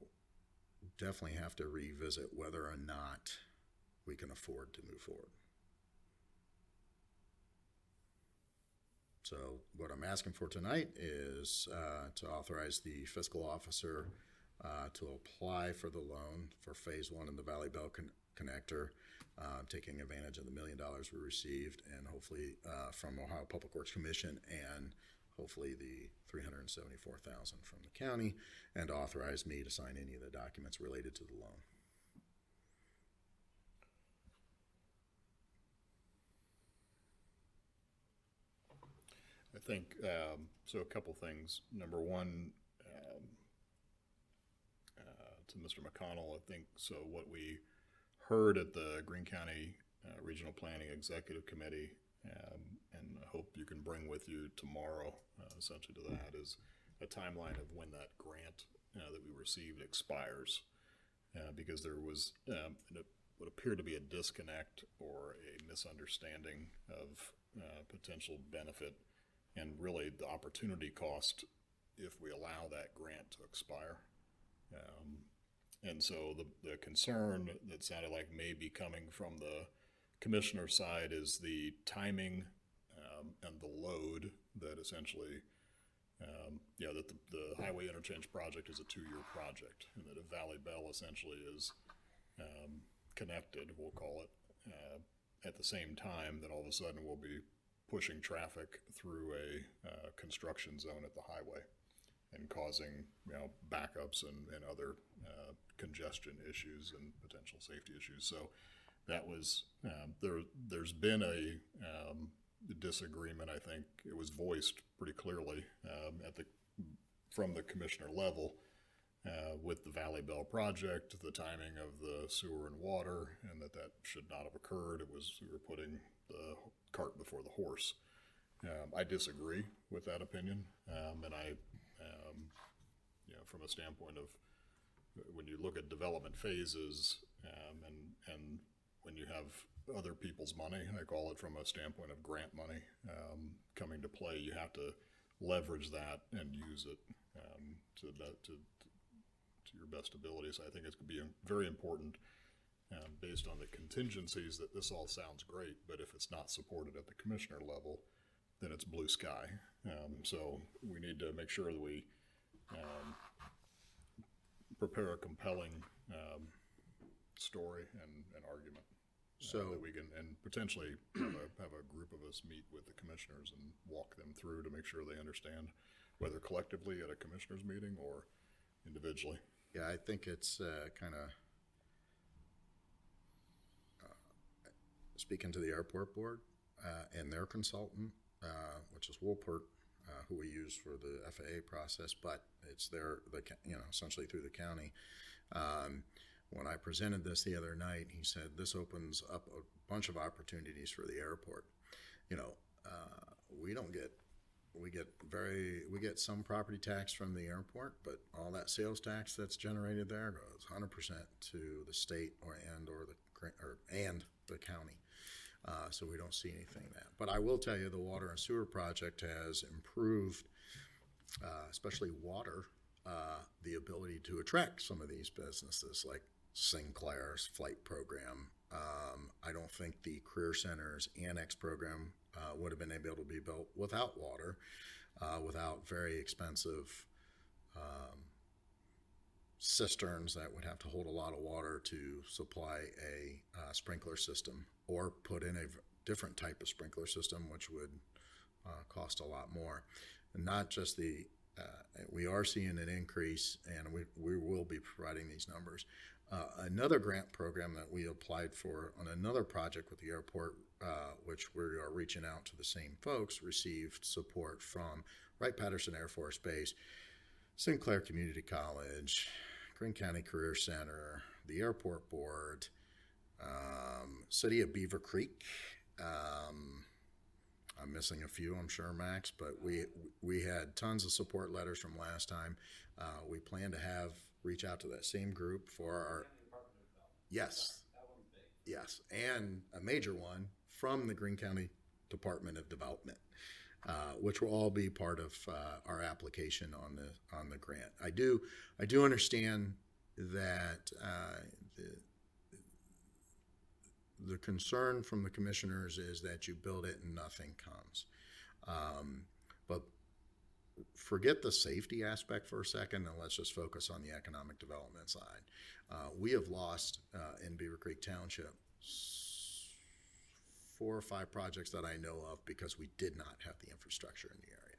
definitely have to revisit whether or not we can afford to move forward. So what I'm asking for tonight is to authorize the fiscal officer to apply for the loan for phase 1 in the Valley Bell connector, taking advantage of the $1 million we received, and hopefully from Ohio Public Works Commission, and hopefully the $374,000 from the county, and authorize me to sign any of the documents related to the loan. I think, so a couple things. Number one, to Mr. McConnell, I think, so what we heard at the Greene County Regional Planning Executive Committee, and I hope you can bring with you tomorrow, essentially to that, is a timeline of when that grant that we received expires, because there was what appeared to be a disconnect or a misunderstanding of potential benefit and really the opportunity cost if we allow that grant to expire. And so the concern that sounded like may be coming from the commissioner side is the timing and the load that essentially, that the highway interchange project is a 2-year project, and that if Valley Bell essentially is connected, we'll call it, at the same time, then all of a sudden we'll be pushing traffic through a construction zone at the highway and causing, backups and other congestion issues and potential safety issues. So that was, there's been a disagreement. I think it was voiced pretty clearly from the commissioner level with the Valley Bell project, the timing of the sewer and water, and that should not have occurred. We were putting the cart before the horse. I disagree with that opinion, and I, from a standpoint of when you look at development phases, and when you have other people's money, I call it from a standpoint of grant money coming to play, you have to leverage that and use it to your best abilities. I think it's going to be very important. Based on the contingencies, that this all sounds great, but if it's not supported at the commissioner level, then it's blue sky. So we need to make sure that we prepare a compelling story and argument. So that we can, and potentially have a group of us meet with the commissioners and walk them through to make sure they understand, whether collectively at a commissioners meeting or individually. Yeah, I think it's kind of speaking to the airport board and their consultant, which is Woolpert, who we use for the FAA process, but it's essentially through the county. When I presented this the other night, he said this opens up a bunch of opportunities for the airport. We get some property tax from the airport, but all that sales tax that's generated there goes 100% to the state and the county. So we don't see anything that. But I will tell you, the water and sewer project has improved, especially water, the ability to attract some of these businesses like Sinclair's flight program. I don't think the Career Center's Annex program would have been able to be built without water, without very expensive cisterns that would have to hold a lot of water to supply a sprinkler system, or put in a different type of sprinkler system, which would cost a lot more. And not just we are seeing an increase, and we will be providing these numbers, Another grant program that we applied for on another project with the airport, which we are reaching out to the same folks, received support from Wright-Patterson Air Force Base, Sinclair Community College, Greene County Career Center, the Airport Board, City of Beavercreek. I'm missing a few, I'm sure, Max, but we had tons of support letters from last time. We plan to reach out to that same group for our, yes, yes, and a major one from the Greene County Department of Development, which will all be part of our application on the grant. I do understand that the concern from the commissioners is that you build it and nothing comes. But forget the safety aspect for a second and let's just focus on the economic development side. We have lost in Beavercreek Township 4 or 5 projects that I know of because we did not have the infrastructure in the area.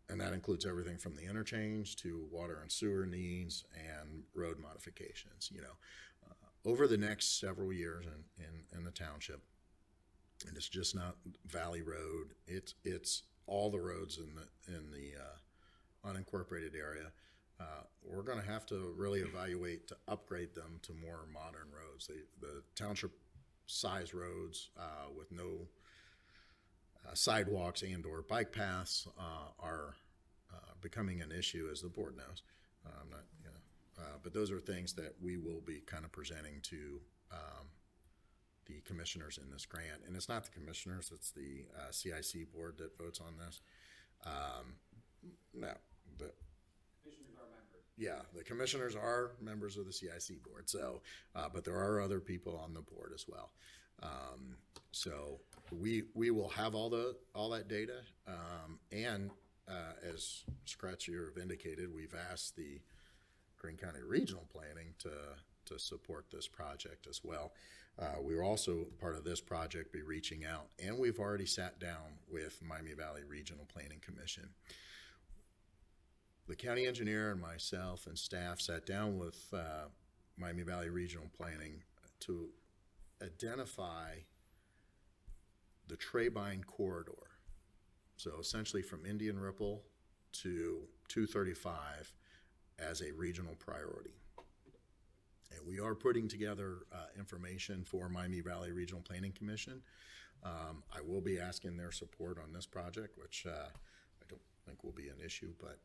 And that includes everything from the interchange to water and sewer needs and road modifications. Over the next several years in the township, and it's just not Valley Road. It's all the roads in the unincorporated area. We're going to have to really evaluate to upgrade them to more modern roads. The township size roads with no sidewalks and/or bike paths are becoming an issue, as the board knows. But those are things that we will be kind of presenting to the commissioners in this grant. And it's not the commissioners, it's the CIC board that votes on this. No, the commissioners are members. Yeah, the commissioners are members of the CIC board. So, but there are other people on the board as well. So we will have all that data. And as Scratch, you've indicated, we've asked the Greene County Regional Planning to support this project as well. We will also, part of this project, be reaching out, and we've already sat down with Miami Valley Regional Planning Commission. The county engineer and myself and staff sat down with Miami Valley Regional Planning to identify the Trebine corridor. So essentially from Indian Ripple to 235 as a regional priority. And we are putting together information for Miami Valley Regional Planning Commission. I will be asking their support on this project, which I don't think will be an issue, but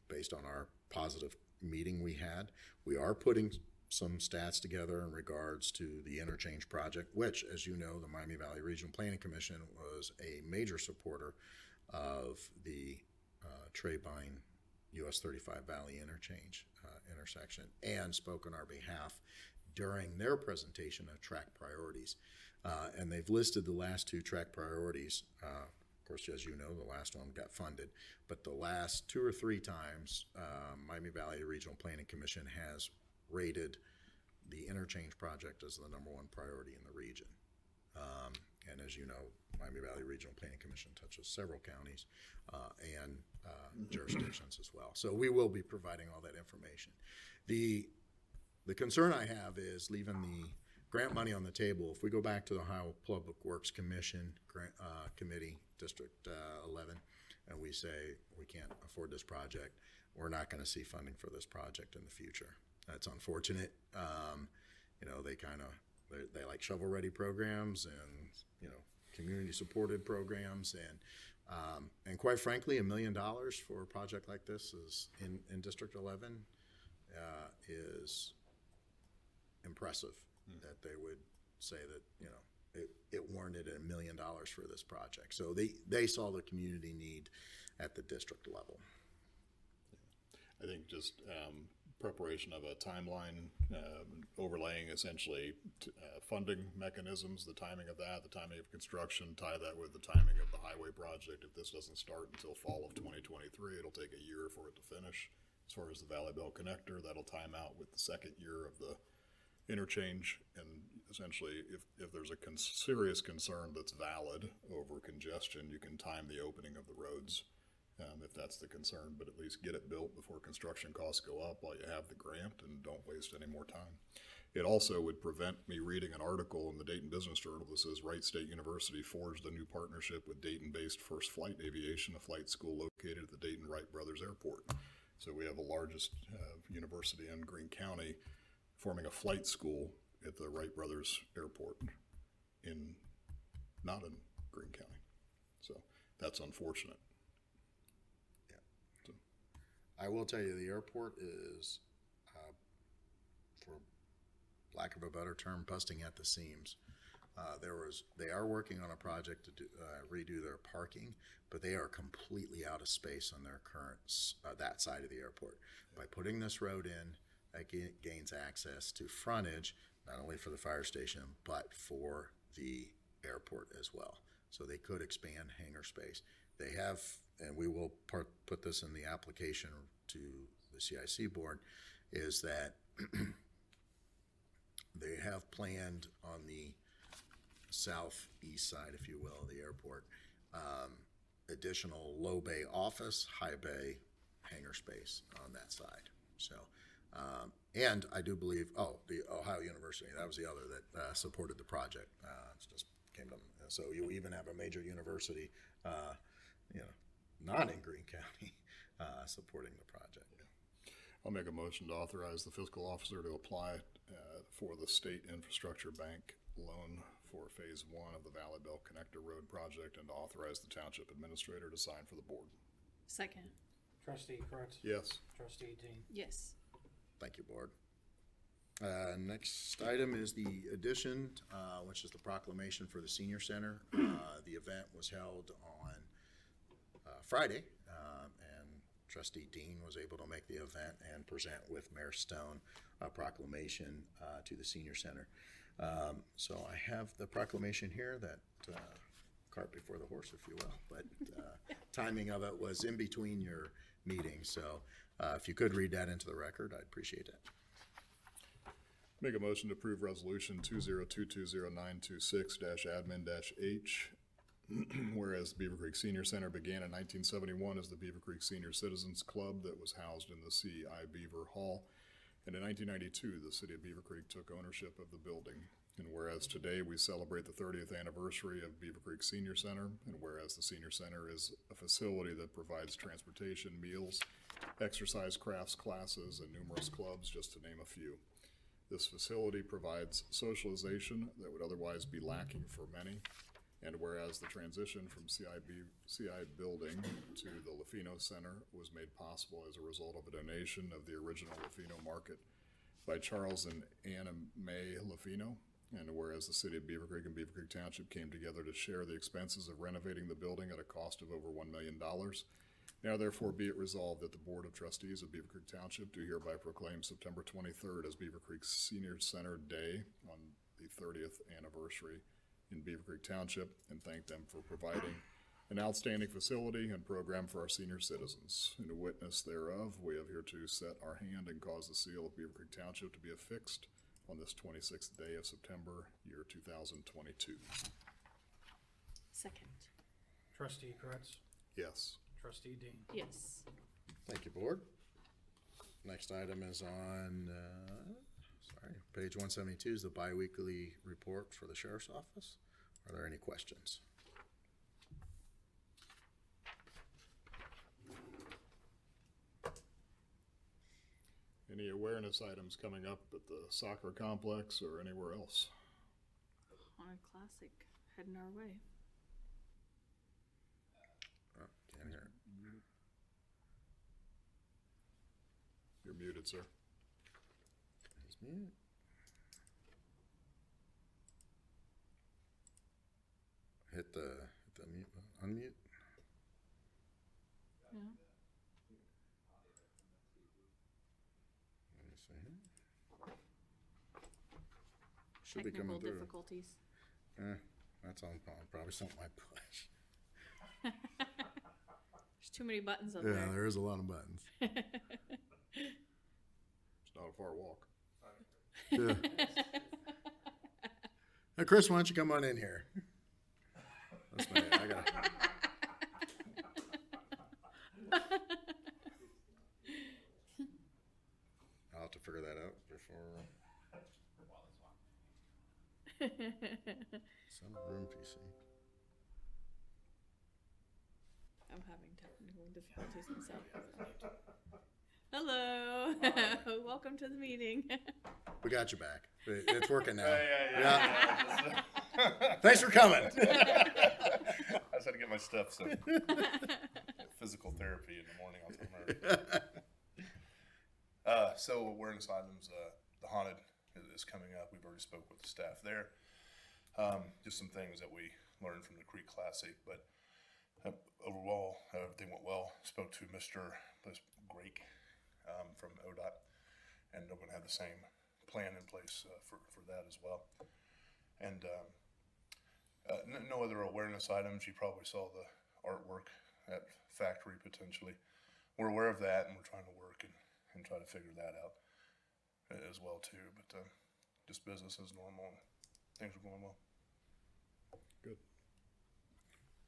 based on our positive meeting we had, we are putting some stats together in regards to the interchange project, which, as you know, the Miami Valley Regional Planning Commission was a major supporter of the Trebine US 35 Valley interchange intersection, and spoke on our behalf during their presentation of track priorities. And they've listed the last 2 track priorities. Of course, as you know, the last one got funded, but the last 2 or 3 times, Miami Valley Regional Planning Commission has rated the interchange project as the #1 priority in the region. And as you know, Miami Valley Regional Planning Commission touches several counties and jurisdictions as well. So we will be providing all that information. The concern I have is leaving the grant money on the table. If we go back to the Ohio Public Works Commission grant, Committee, District 11, and we say we can't afford this project, we're not going to see funding for this project in the future. That's unfortunate. They like shovel-ready programs and community supported programs, and quite frankly, $1 million for a project like this is in District 11 is impressive. That they would say that it warranted $1 million for this project. So they saw the community need at the district level. I think just preparation of a timeline, overlaying essentially funding mechanisms, the timing of that, the timing of construction, tie that with the timing of the highway project. If this doesn't start until fall of 2023, it'll take a year for it to finish. As far as the Valley Bell connector, that'll time out with the second year of the interchange. And essentially, if there's a serious concern that's valid over congestion, you can time the opening of the roads. if that's the concern, but at least get it built before construction costs go up while you have the grant, and don't waste any more time. It also would prevent me reading an article in the Dayton Business Journal that says Wright State University forged a new partnership with Dayton-based First Flight Aviation, a flight school located at the Dayton Wright Brothers Airport. So we have the largest university in Greene County forming a flight school at the Wright Brothers Airport not in Greene County. So that's unfortunate. I will tell you, the airport is, for lack of a better term, busting at the seams. They are working on a project to redo their parking, but they are completely out of space on their current, that side of the airport. By putting this road in, that gains access to frontage, not only for the fire station, but for the airport as well. So they could expand hangar space. They have, and we will put this in the application to the CIC board, is that they have planned on the southeast side, if you will, of the airport, additional low bay office, high bay hangar space on that side. So, and I do believe, the Ohio University, that was the other that supported the project. It just came to, so you even have a major university, not in Greene County, supporting the project. I'll make a motion to authorize the fiscal officer to apply for the State Infrastructure Bank loan for Phase 1 of the Valley Bell Connector Road project, and to authorize the township administrator to sign for the board. Second. Trustee Kretz? Yes. Trustee Dean? Yes. Thank you, board. Next item is the addition, which is the proclamation for the senior center. The event was held on Friday, and Trustee Dean was able to make the event and present with Mayor Stone a proclamation to the senior center. So I have the proclamation here, that cart before the horse, if you will, but timing of it was in between your meetings. So if you could read that into the record, I'd appreciate it. Make a motion to approve resolution 20220926-admin-H. Whereas the Beavercreek Senior Center began in 1971 as the Beavercreek Senior Citizens Club that was housed in the C.I. Beaver Hall. And in 1992, the city of Beavercreek took ownership of the building. And whereas today we celebrate the 30th anniversary of Beavercreek Senior Center, and whereas the Senior Center is a facility that provides transportation, meals, exercise, crafts, classes, and numerous clubs, just to name a few. This facility provides socialization that would otherwise be lacking for many. And whereas the transition from CI building to the Lafino Center was made possible as a result of a donation of the original Lafino Market by Charles and Anna Mae Lafino, and whereas the city of Beavercreek and Beavercreek Township came together to share the expenses of renovating the building at a cost of over $1 million, now therefore be it resolved that the Board of Trustees of Beavercreek Township do hereby proclaim September 23rd as Beavercreek Senior Center Day on the 30th anniversary in Beavercreek Township, and thank them for providing an outstanding facility and program for our senior citizens. In a witness thereof, we have hereto set our hand and caused the seal of Beavercreek Township to be affixed on this 26th day of September, year 2022. Second. Trustee Kretz? Yes. Trustee Dean? Yes. Thank you, board. Next item is on, page 172 is the biweekly report for the sheriff's office. Are there any questions? Any awareness items coming up at the soccer complex or anywhere else? Honor Classic heading our way. Oh, can't hear it. You're muted, sir. He's mute. Hit the mute, unmute. Yeah. Let me see here. Should be Technical coming through. difficulties. That's on probably something I push. There's too many buttons up Yeah, there. there is a lot of buttons. It's not a far walk. Yeah. Now, Chris, why don't you come on in here? That's my, I got figure that out before. Some room PC. I'm having technical difficulties myself. Hello. Welcome to the meeting. We got you back. It's working now. Yeah. Thanks for coming. I just had to get my steps in. Physical therapy in the morning. I'll tell them. So awareness items, the haunted is coming up. We've already spoke with the staff there. Just some things that we learned from the Creek Classic, but overall, everything went well. Spoke to Mr. Grake from ODOT, and they're going to have the same plan in place for that as well. And no other awareness items. You probably saw the artwork at Factory potentially. We're aware of that, and we're trying to work and try to figure that out as well too. But just business as normal. Things are going well. Good.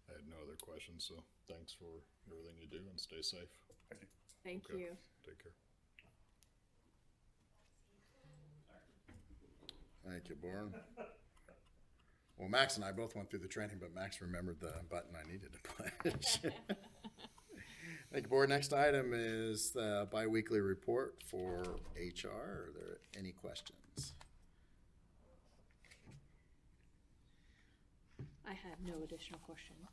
I had no other questions, so thanks for everything you do and stay safe. Thank you. Thank Okay. you. Take care. Thank you, Bourne. Well, Max and I both went through the training, but Max remembered the button I needed to push. Thank you, Board. Next item is the biweekly report for HR. Are there any questions? I have no additional questions.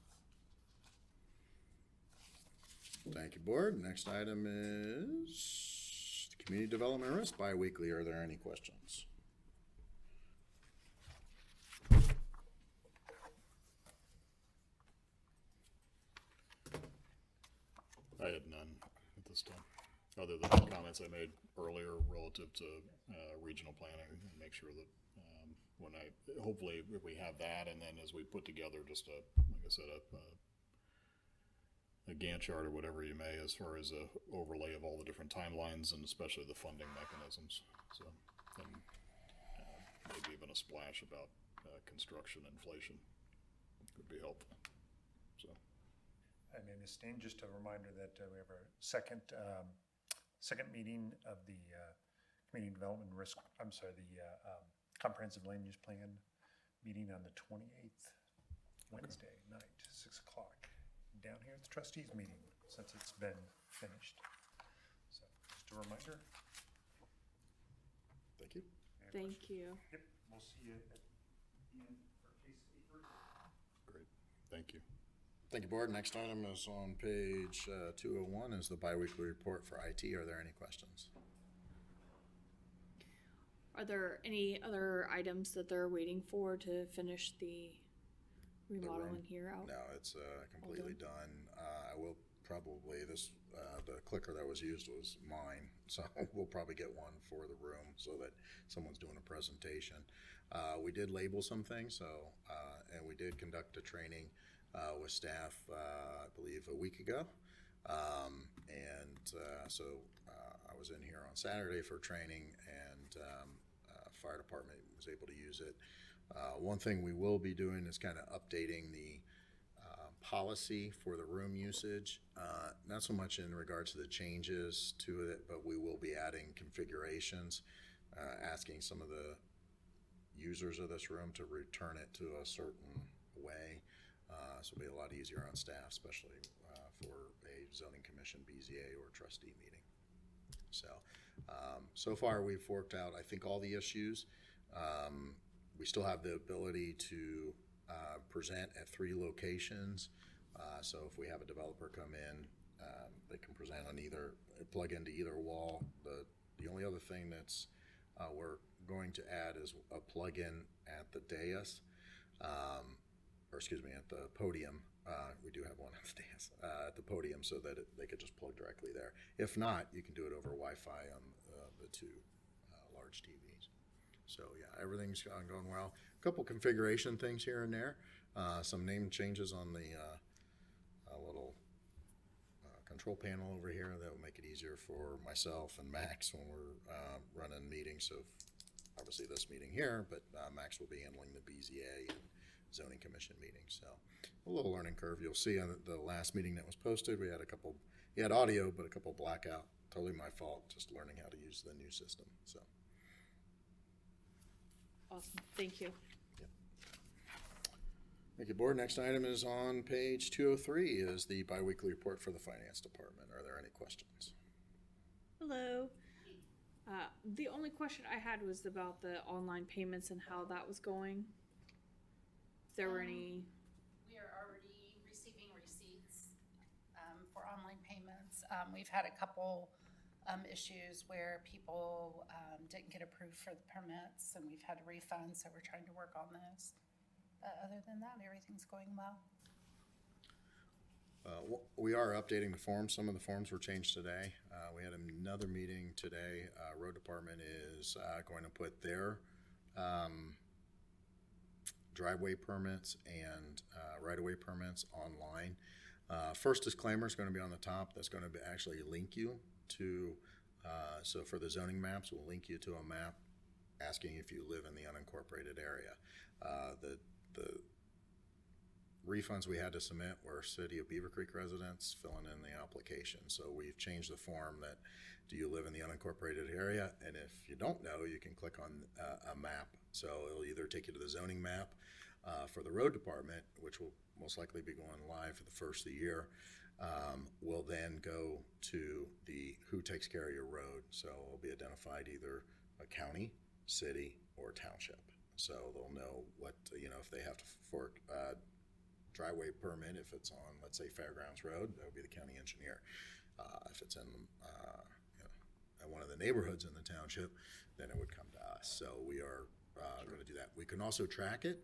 Thank you, Board. Next item is the Community Development Risk biweekly. Are there any questions? I had none at this time, other than the comments I made earlier relative to regional planning, and make sure that hopefully if we have that, and then as we put together just like I said, a Gantt chart or whatever you may, as far as a overlay of all the different timelines and especially the funding mechanisms. So, and maybe even a splash about construction inflation would be helpful. So. Hi, my name is Steen. Just a reminder that we have our second meeting of the Community Development Risk, Comprehensive Land Use Plan meeting on the 28th, Wednesday night, 6 o'clock, down here at the Trustees meeting, since it's been finished. So, just a reminder. Thank you. Thank you. Yep, we'll see you at the end for case 8. Great, thank you. Thank you, Board. Next item is on page 201 is the biweekly report for IT. Are there any questions? Are there any other items that they're waiting for to finish the remodeling here out? No, it's completely done. I will probably, the clicker that was used was mine, so we'll probably get one for the room so that someone's doing a presentation. We did label some things, and we did conduct a training with staff, I believe a week ago. So I was in here on Saturday for training, and fire department was able to use it. One thing we will be doing is kind of updating the policy for the room usage, not so much in regards to the changes to it, but we will be adding configurations, asking some of the users of this room to return it to a certain way. So it'll be a lot easier on staff, especially for a zoning commission, BZA, or trustee meeting. So far we've worked out, I think, all the issues. We still have the ability to present at 3 locations. So if we have a developer come in, they can present on either, plug into either wall. The only other thing that's we're going to add is a plug-in at the dais, or excuse me, at the podium. We do have one at the dais, at the podium, so that they could just plug directly there. If not, you can do it over Wi-Fi on the 2 large TVs. So yeah, everything's going well. A couple configuration things here and there. Some name changes on the little control panel over here that will make it easier for myself and Max when we're running meetings. So obviously this meeting here, but Max will be handling the BZA and zoning commission meetings. So a little learning curve. You'll see on the last meeting that was posted, we had he had audio, but a couple blackout totally my fault, just learning how to use the new system, so. Awesome, thank you. Thank you, Board. Next item is on page 203 is the biweekly report for the Finance Department. Are there any questions? Hello. The only question I had was about the online payments and how that was going. If there were any, We are already receiving receipts for online payments. We've had a couple issues where people didn't get approved for the permits, and we've had refunds, so we're trying to work on those. Other than that, everything's going well. We are updating the forms. Some of the forms were changed today. We had another meeting today. Road Department is going to put their driveway permits and right-of-way permits online. First disclaimer is going to be on the top. That's going to be actually link you to, so for the zoning maps, we'll link you to a map asking if you live in the unincorporated area. The refunds we had to submit were City of Beavercreek residents filling in the application. So we've changed the form that, do you live in the unincorporated area? And if you don't know, you can click on a map. So it'll either take you to the zoning map for the road department, which will most likely be going live for the first of the year. Will then go to the who takes care of your road. So it'll be identified either a county, city, or township. So they'll know what, if they have to for driveway permit, if it's on, let's say, Fairgrounds Road, that would be the county engineer. If it's in one of the neighborhoods in the township, then it would come to us. So we are going to do that. We can also track it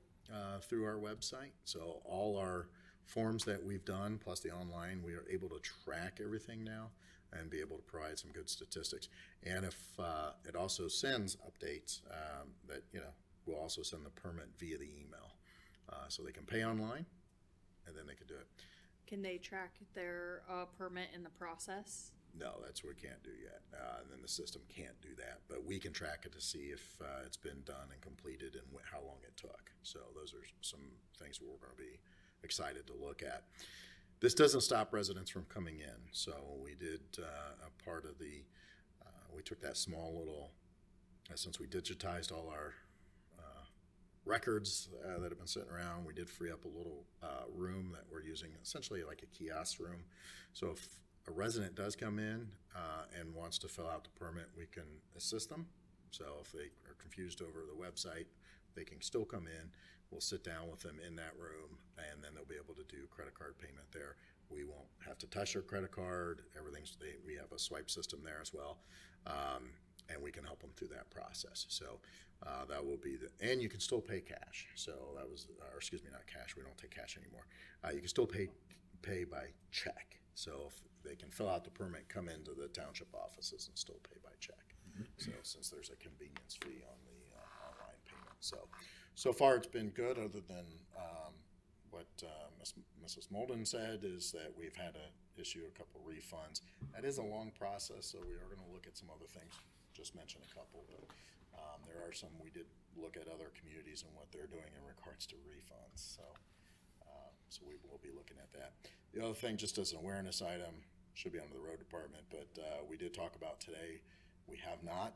through our website. So all our forms that we've done, plus the online, we are able to track everything now and be able to provide some good statistics. And if it also sends updates that, we'll also send the permit via the email. So they can pay online, and then they can do it. can they track their permit in the process? No, that's what we can't do yet. And then the system can't do that. But we can track it to see if it's been done and completed and how long it took. So those are some things we're going to be excited to look at. This doesn't stop residents from coming in. So we did a part of the, we took that small little, since we digitized all our records that have been sitting around, we did free up a little room that we're using, essentially like a kiosk room. So if a resident does come in and wants to fill out the permit, we can assist them. So if they are confused over the website, they can still come in. We'll sit down with them in that room, and then they'll be able to do credit card payment there. We won't have to touch their credit card. We have a swipe system there as well, and we can help them through that process. So that will be and you can still pay cash. So that was, or excuse me, not cash. We don't take cash anymore. You can still pay by check. So if they can fill out the permit, come into the township offices and still pay by check. So since there's a convenience fee on the online payment. So far it's been good, other than what Mrs. Molden said is that we've had to issue a couple refunds. That is a long process, so we are going to look at some other things. Just mention a couple, but there are some, we did look at other communities and what they're doing in regards to refunds. So we will be looking at that. The other thing, just as an awareness item, should be under the road department, but we did talk about today, we have not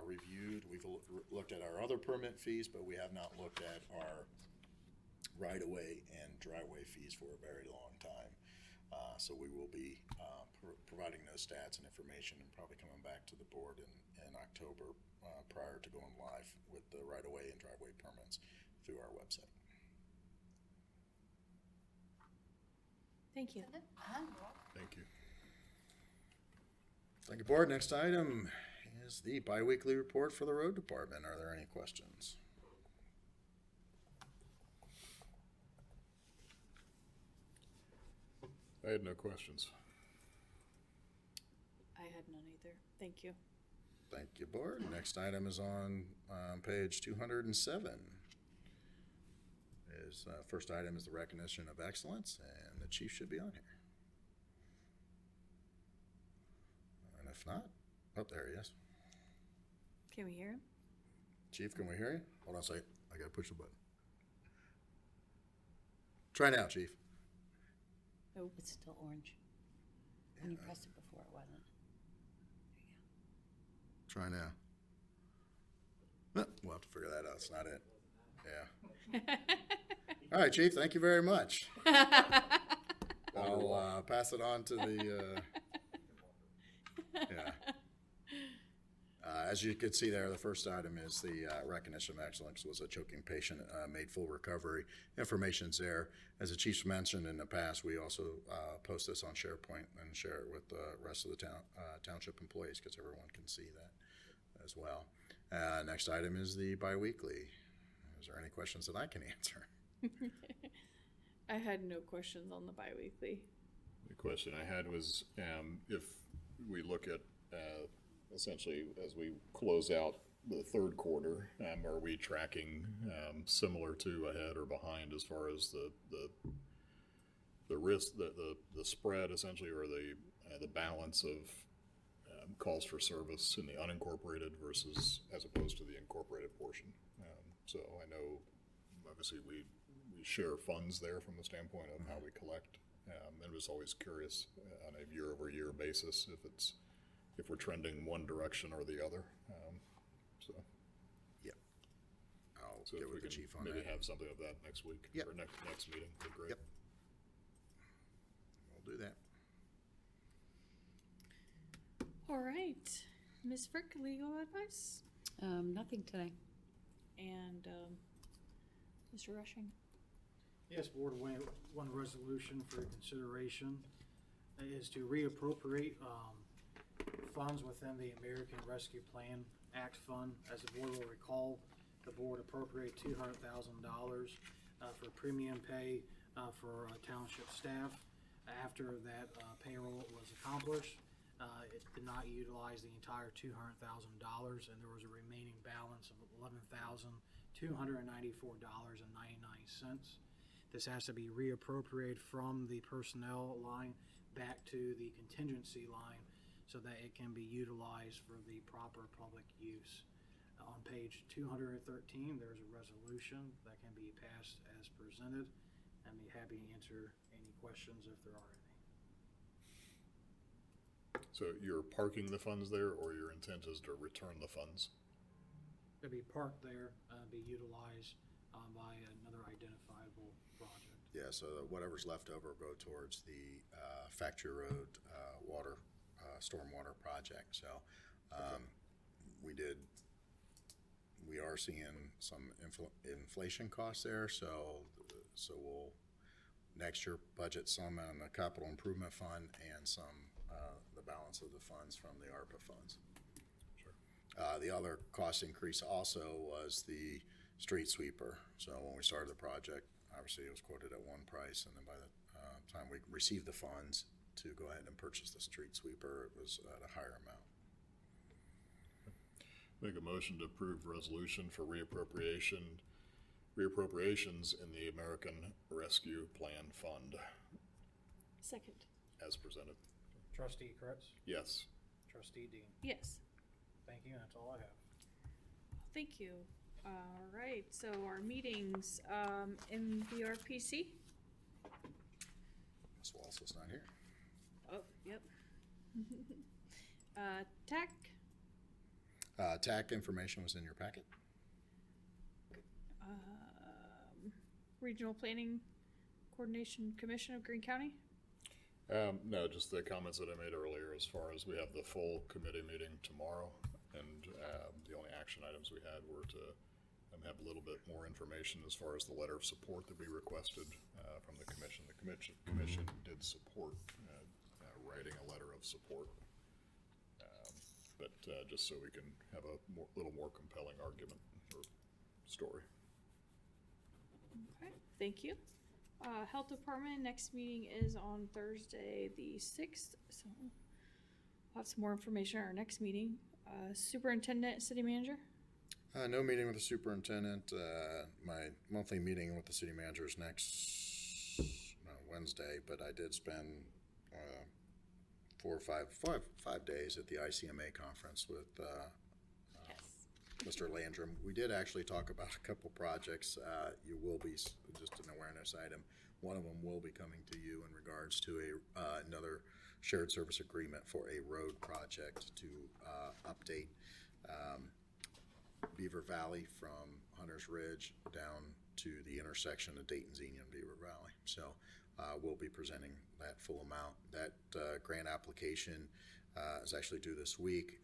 reviewed, we've looked at our other permit fees, but we have not looked at our right-of-way and driveway fees for a very long time. So we will be providing those stats and information and probably coming back to the board in October prior to going live with the right-of-way and driveway permits through our website. Thank you. Thank you. Thank you, board. Next item is the biweekly report for the road department. Are there any questions? I had no questions. I had none either. Thank you. Thank you, board. Next item is on page 207. First item is the recognition of excellence, and the chief should be on here. And if not, oh, there he is. Can we hear him? Chief, can we hear you? Hold on a second. I gotta push the button. Try now, chief. Nope. It's still orange. When you pressed it before, it wasn't. Try now. No, we'll have to figure that out. It's not it. Yeah. All right, Chief, thank you very much. I'll pass it on to the, yeah. As you can see there, the first item is the recognition of excellence was a choking patient made full recovery. Information's there. As the chief's mentioned in the past, we also post this on SharePoint and share it with the rest of the township employees because everyone can see that as well. Next item is the biweekly. Is there any questions that I can answer? I had no questions on the biweekly. The question I had was, if we look at, essentially as we close out the third quarter, are we tracking, similar to ahead or behind as far as the risk, the spread essentially, or the balance of, calls for service in the unincorporated versus as opposed to the incorporated portion? So I know obviously we share funds there from the standpoint of how we collect, and was always curious on a year-over-year basis if we're trending one direction or the other. So Yep. I'll so get if we with the can chief on maybe that. have something of that next week Yep. or next meeting, would be great. Yep. We'll do that. All right, Ms. Frick, legal advice, Nothing today. and Mr. Rushing. Yes, Board, one resolution for consideration is to reappropriate funds within the American Rescue Plan Act Fund. As the board will recall, the board appropriated $200,000 for premium pay for township staff. After that payroll was accomplished, it did not utilize the entire $200,000, and there was a remaining balance of $11,294.99. This has to be reappropriated from the personnel line back to the contingency line so that it can be utilized for the proper public use. On page 213, there's a resolution that can be passed as presented. I'd be happy to answer any questions if there are any. So you're parking the funds there, or your intent is to return the funds? They'll be parked there, be utilized by another identifiable project. Yeah, so whatever's left over will go towards the Factory Road water, stormwater project. So we are seeing some inflation costs there. So we'll next year budget some on the capital improvement fund and some the balance of the funds from the ARPA funds. Sure. The other cost increase also was the street sweeper. So when we started the project, obviously it was quoted at one price, and then by the time we received the funds to go ahead and purchase the street sweeper, it was at a higher amount. Make a motion to approve resolution for reappropriations in the American Rescue Plan Fund Second. as presented. Trustee Kretz, Yes. Trustee Dean. Yes. Thank you, that's all I have. Thank you. All right, so our meetings in the RPC. Ms. Wallace is not here. Oh, yep. TAC. TAC information was in your packet. Regional Planning Coordination Commission of Greene County. No, just the comments that I made earlier as far as we have the full committee meeting tomorrow, and the only action items we had were to have a little bit more information as far as the letter of support that we requested from the commission. The commission did support writing a letter of support, but just so we can have a little more compelling argument or story. Okay, thank you. Health Department, next meeting is on Thursday, the 6th, so we'll have some more information at our next meeting. Superintendent, City Manager? No meeting with the superintendent. My monthly meeting with the city manager is next Wednesday, but I did spend 5 days at the ICMA conference with Yes. Mr. Landrum. We did actually talk about a couple projects. You will be, just an awareness item, one of them will be coming to you in regards to another shared service agreement for a road project to update Beaver Valley from Hunter's Ridge down to the intersection of Dayton's Union and Beaver Valley. So we'll be presenting that full amount. That grant application is actually due this week.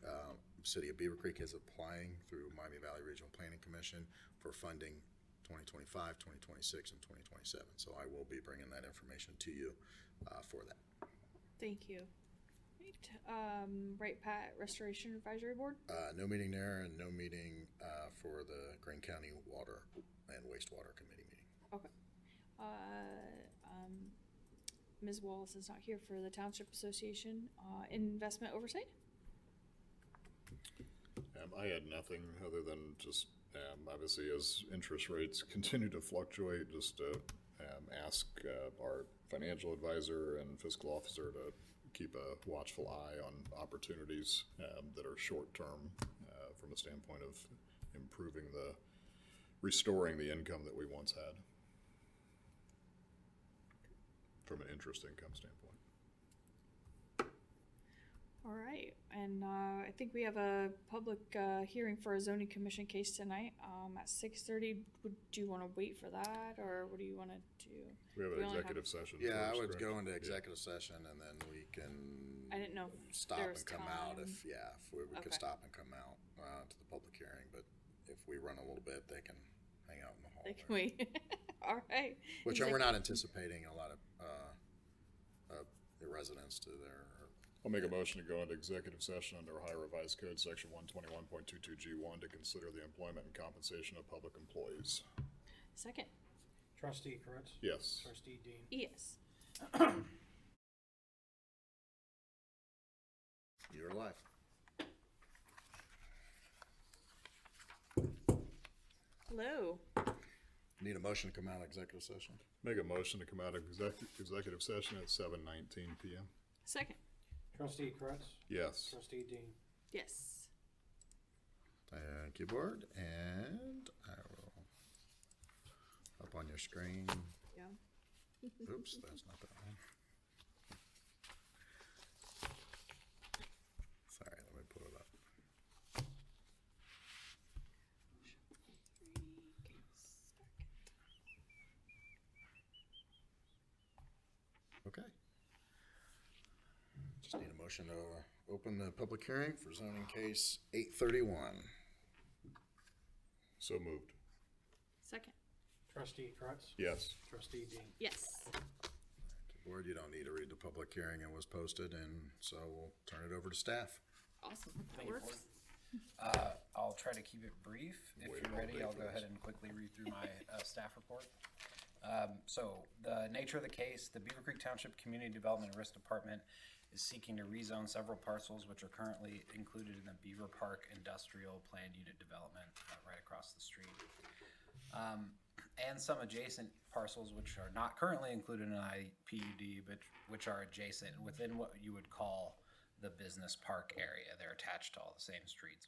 City of Beavercreek is applying through Miami Valley Regional Planning Commission for funding 2025, 2026, and 2027. So I will be bringing that information to you for that. Thank you. Right, Pat, Restoration Advisory Board? No meeting there and no meeting for the Greene County Water and Wastewater Committee meeting. Okay. Ms. Wallace is not here for the Township Association. Investment Oversight? I had nothing other than just, obviously as interest rates continue to fluctuate, just to ask our financial advisor and fiscal officer to keep a watchful eye on opportunities that are short-term from a standpoint of restoring the income that we once had from an interest income standpoint. All right, and I think we have a public hearing for a zoning commission case tonight at 6:30. Would you want to wait for that, or what do you want to do? We have We an only executive session. Yeah, I first, would correct? go into Yeah. executive session and then we can I didn't know if stop there and was come out time. if we Okay. could stop and come out to the public hearing, but if we run a little bit, they can hang out in the hall. They can there. wait. All right. Which we're not anticipating a lot of residents to their. I'll make a motion to go into executive session under Ohio Revised Code, Section 121.22G1, to consider the employment and compensation of public employees. Second. Trustee Kretz? Yes. Trustee Dean? Yes. You're alive. Hello. Need a motion to come out of executive session? Make a motion to come out of executive session at 7:19 p.m. Second. Trustee Kretz? Yes. Trustee Dean? Yes. Thank you, board, and I will up on your screen. Yeah. Oops, that's not that one. Sorry, let me pull it up. Okay. Just need a motion to open the public hearing for zoning case 831. So moved. Second. Trustee Kretz? Yes. Trustee Dean? Yes. Board, you don't need to read the public hearing. It was posted, and so we'll turn it over to staff. Awesome. That Thank you, works. I'll try to keep it brief. If Wait you're all ready, day I'll for go this. ahead and quickly read through my staff report. So the nature of the case, the Beavercreek Township Community Development and Risk Department is seeking to rezone several parcels which are currently included in the Beaver Park Industrial Planned Unit Development right across the street. And some adjacent parcels which are not currently included in IPUD, but which are adjacent within what you would call the business park area. They're attached to all the same streets.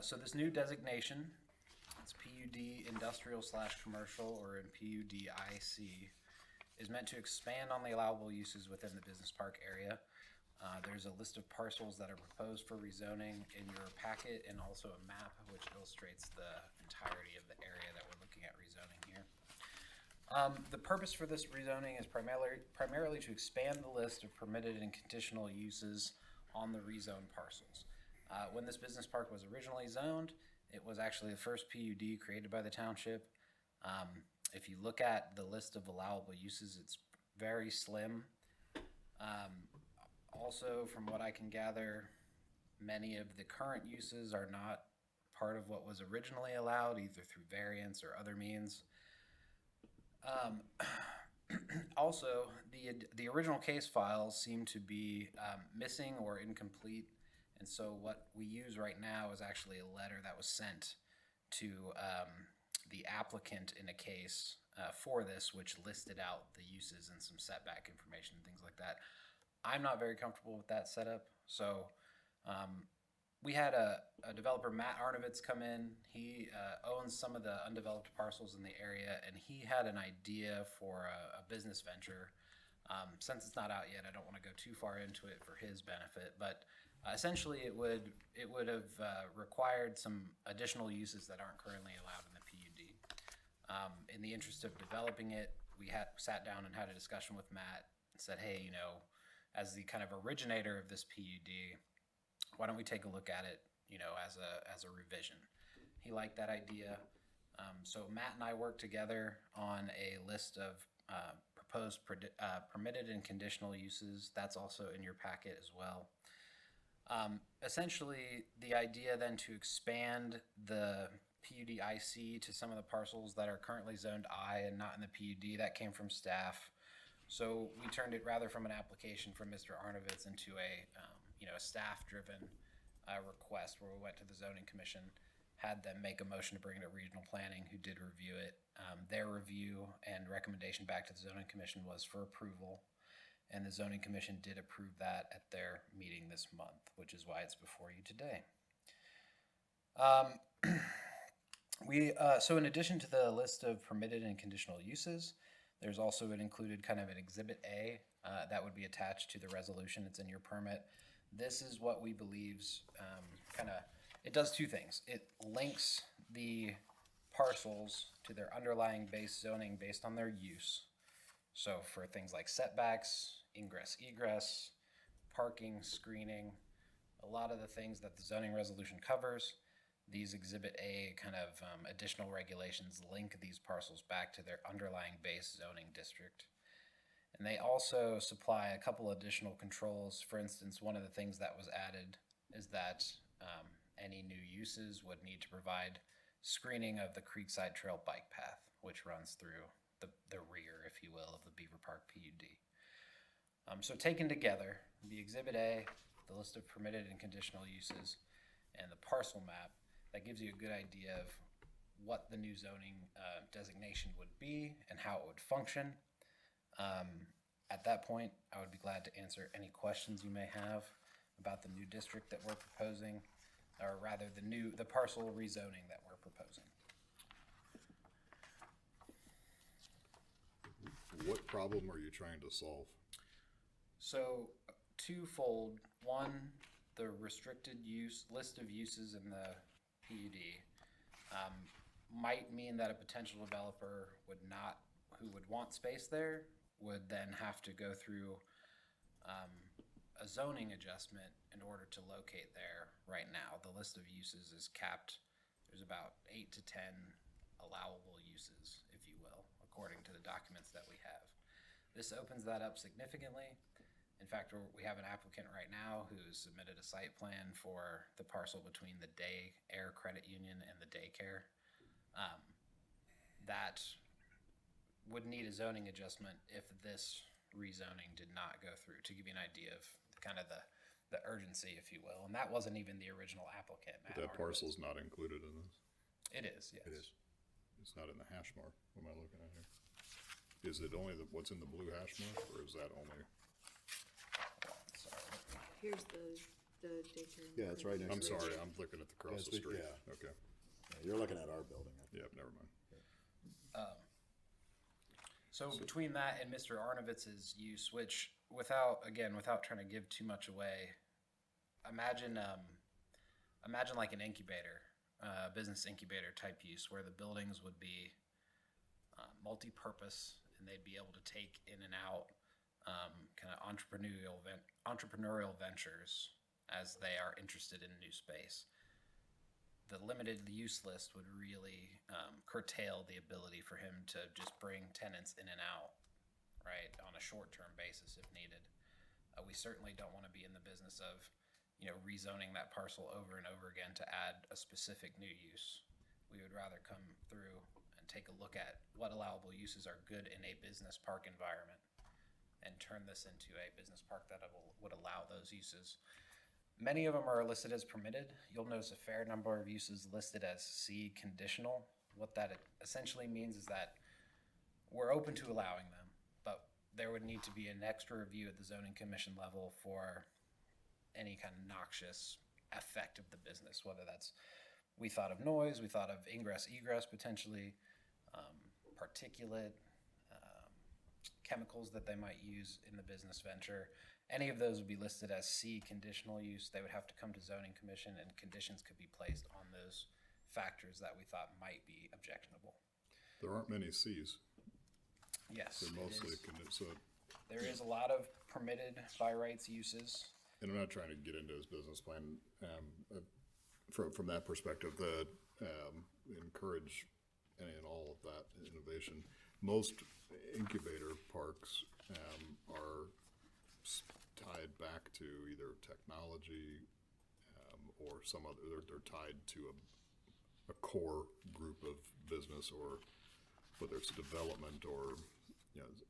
So this new designation, it's PUD industrial/commercial, or in PUDIC, is meant to expand on the allowable uses within the business park area. There's a list of parcels that are proposed for rezoning in your packet, and also a map which illustrates the entirety of the area that we're looking at rezoning here. The purpose for this rezoning is primarily to expand the list of permitted and conditional uses on the rezoned parcels. When this business park was originally zoned, it was actually the first PUD created by the township. If you look at the list of allowable uses, it's very slim. Also, from what I can gather, many of the current uses are not part of what was originally allowed, either through variance or other means. Also, the original case files seem to be missing or incomplete, and so what we use right now is actually a letter that was sent to the applicant in a case for this, which listed out the uses and some setback information and things like that. I'm not very comfortable with that setup, so we had a developer, Matt Arnovitz, come in. He owns some of the undeveloped parcels in the area, and he had an idea for a business venture Since it's not out yet, I don't want to go too far into it for his benefit, but essentially it would have required some additional uses that aren't currently allowed in the PUD. In the interest of developing it, we sat down and had a discussion with Matt and said, hey, you know, as the kind of originator of this PUD, why don't we take a look at it, you know, as a revision? He liked that idea. So Matt and I worked together on a list of proposed permitted and conditional uses. That's also in your packet as well. Essentially, the idea then to expand the PUD IC to some of the parcels that are currently zoned I and not in the PUD, that came from staff. So we turned it rather from an application from Mr. Arnovitz into a staff-driven request where we went to the zoning commission, had them make a motion to bring it to regional planning, who did review it. Their review and recommendation back to the zoning commission was for approval, and the zoning commission did approve that at their meeting this month, which is why it's before you today. So in addition to the list of permitted and conditional uses, there's also an included kind of an Exhibit A that would be attached to the resolution. It's in your permit. This is what we believe's it does two things. It links the parcels to their underlying base zoning based on their use. So for things like setbacks, ingress, egress, parking, screening, a lot of the things that the zoning resolution covers, these Exhibit A kind of additional regulations link these parcels back to their underlying base zoning district. And they also supply a couple additional controls. For instance, one of the things that was added is that any new uses would need to provide screening of the Creekside Trail bike path, which runs through the rear, if you will, of the Beaver Park PUD. So taken together, the Exhibit A, the list of permitted and conditional uses, and the parcel map, that gives you a good idea of what the new zoning designation would be and how it would function. At that point, I would be glad to answer any questions you may have about the new district that we're proposing, or rather the parcel rezoning that we're proposing. What problem are you trying to solve? So twofold. One, the restricted use list of uses in the PUD might mean that a potential developer who would want space there would then have to go through a zoning adjustment in order to locate there. Right now, the list of uses is capped. There's about 8 to 10 allowable uses, if you will, according to the documents that we have. This opens that up significantly. In fact, we have an applicant right now who's submitted a site plan for the parcel between the Day Air Credit Union and the daycare. That would need a zoning adjustment if this rezoning did not go through, to give you an idea of kind of the urgency, if you will. And that wasn't even the original applicant. But that parcel's not included in this? It is, yes. It is. It's not in the hash mark. What am I looking at here? Is it only what's in the blue hash mark, or is that only? Sorry. Here's the daycare. Yeah, it's right next I'm to it. sorry, I'm looking at the across the street. Yeah. Okay. Yeah, you're looking at our building. Yep, never mind. So between that and Mr. Arnovitz's use, which without trying to give too much away, imagine like an incubator, business incubator type use where the buildings would be multi-purpose and they'd be able to take in and out kind of entrepreneurial ventures as they are interested in new space. The limited use list would really curtail the ability for him to just bring tenants in and out, right, on a short-term basis if needed. We certainly don't want to be in the business of, rezoning that parcel over and over again to add a specific new use. We would rather come through and take a look at what allowable uses are good in a business park environment and turn this into a business park that would allow those uses. Many of them are listed as permitted. You'll notice a fair number of uses listed as C, conditional. What that essentially means is that we're open to allowing them, but there would need to be an extra review at the zoning commission level for any kind of noxious effect of the business, whether that's, we thought of noise, we thought of ingress, egress potentially, particulate, chemicals that they might use in the business venture. Any of those would be listed as C, conditional use. They would have to come to zoning commission, and conditions could be placed on those factors that we thought might be objectionable. There aren't many Cs. Yes, They're mostly, so, there is a lot of permitted by rights uses. and I'm not trying to get into his business plan, from that perspective, encourage any and all of that innovation. Most incubator parks, are tied back to either technology, or some other, they're tied to a core group of business, or whether it's development or,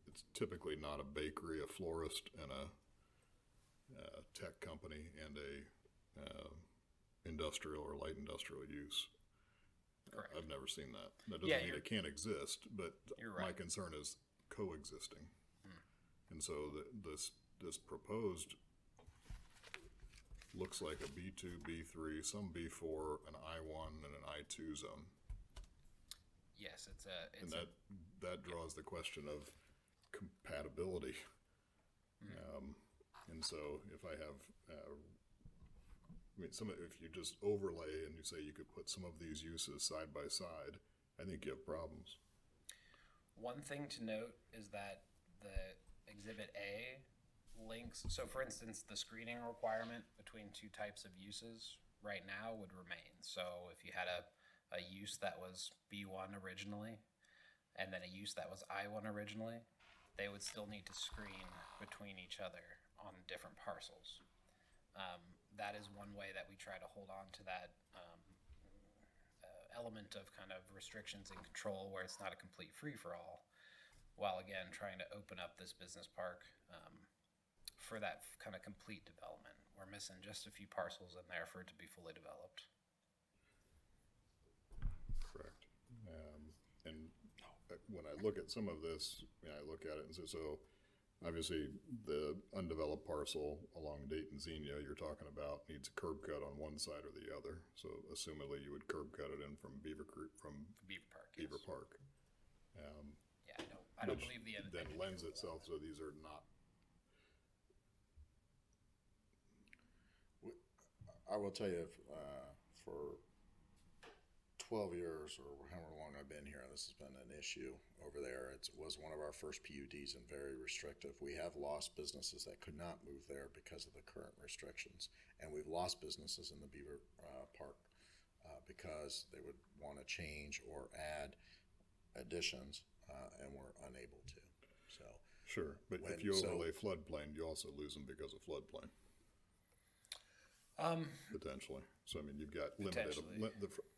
it's typically not a bakery, a florist, and a tech company, and a industrial or light industrial use. Correct. I've never seen that. That Yeah, doesn't mean it can't exist, but You're my right. concern is coexisting. And so this proposed looks like a B2, B3, some B4, an I1, and an I2 zone. Yes, And that draws the question of compatibility. And so if I have, if you just overlay and you say you could put some of these uses side by side, I think you have problems. one thing to note is that the Exhibit A links, so for instance, the screening requirement between two types of uses right now would remain. So if you had a use that was B1 originally, and then a use that was I1 originally, they would still need to screen between each other on different parcels. That is one way that we try to hold on to that element of kind of restrictions and control, where it's not a complete free-for-all, while again trying to open up this business park for that kind of complete development. We're missing just a few parcels in there for it to be fully developed. Correct. And when I look at some of this, I look at it and say, so obviously the undeveloped parcel along Dayton Xenia you're talking about needs a curb cut on one side or the other. So assumedly you would curb cut it in from Beavercreek, from Beaver Park. Beaver Yes. Park. Yeah, I don't Which believe the then lends itself, so these are not, I will tell you, for 12 years or however long I've been here, this has been an issue over there. It was one of our first PUDs and very restrictive. We have lost businesses that could not move there because of the current restrictions. And we've lost businesses in the Beaver Park because they would want to change or add additions, and we're unable to. So sure, but if you overlay floodplain, you also lose them because of floodplain. Potentially. So I mean, you've got limited.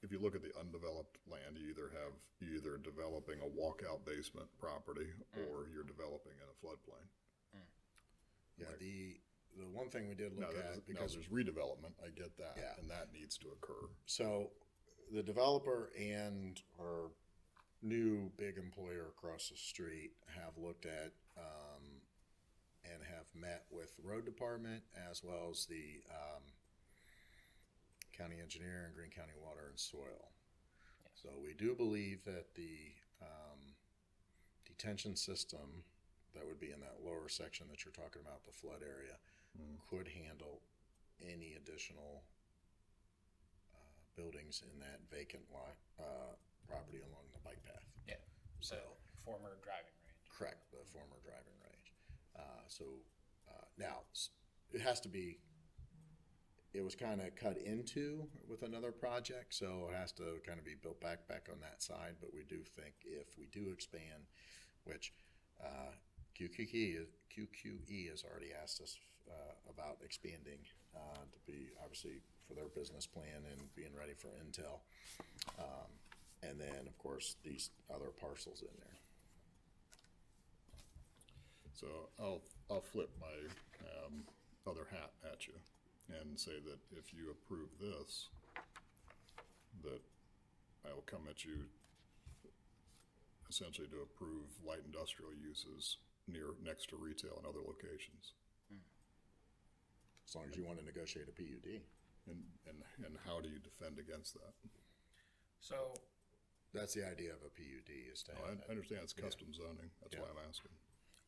If you look at the undeveloped land, you're either developing a walkout basement property or you're developing in a floodplain. Yeah, the one thing we did look at, because there's redevelopment, I get that, Yeah. and that needs to occur. So the developer and our new big employer across the street have looked at and have met with the road department as well as the county engineer and Greene County Water and Soil. Yes. So we do believe that the detention system that would be in that lower section that you're talking about, the flood area, could handle any additional buildings in that vacant lot property along the bike path. Yeah. So Former driving range. correct, the former driving range. Now it has to be. It was kind of cut into with another project, so it has to kind of be built back on that side. But we do think if we do expand, which QQE has already asked us about expanding to be obviously for their business plan and being ready for Intel, and then of course these other parcels in there. So I'll flip my other hat at you and say that if you approve this, that I will come at you essentially to approve light industrial uses next to retail and other locations. As long as you want to negotiate a PUD. And how do you defend against that? So That's the idea of a PUD is to have I that. understand it's custom zoning, that's why Yeah. I'm asking.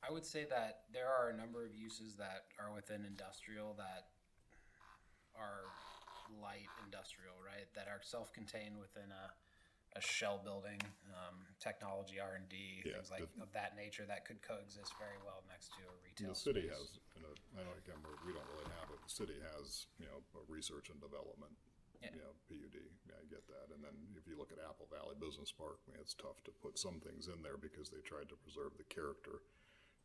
I would say that there are a number of uses that are within industrial that are light industrial, right? That are self-contained within a shell building, technology, R&D, Yeah, things like of that nature that could coexist very well next to a retail The city space. has, I don't remember, we don't really have it, the city has, a research and development, Yeah. PUD, yeah, I get that. And then if you look at Apple Valley Business Park, it's tough to put some things in there because they tried to preserve the character.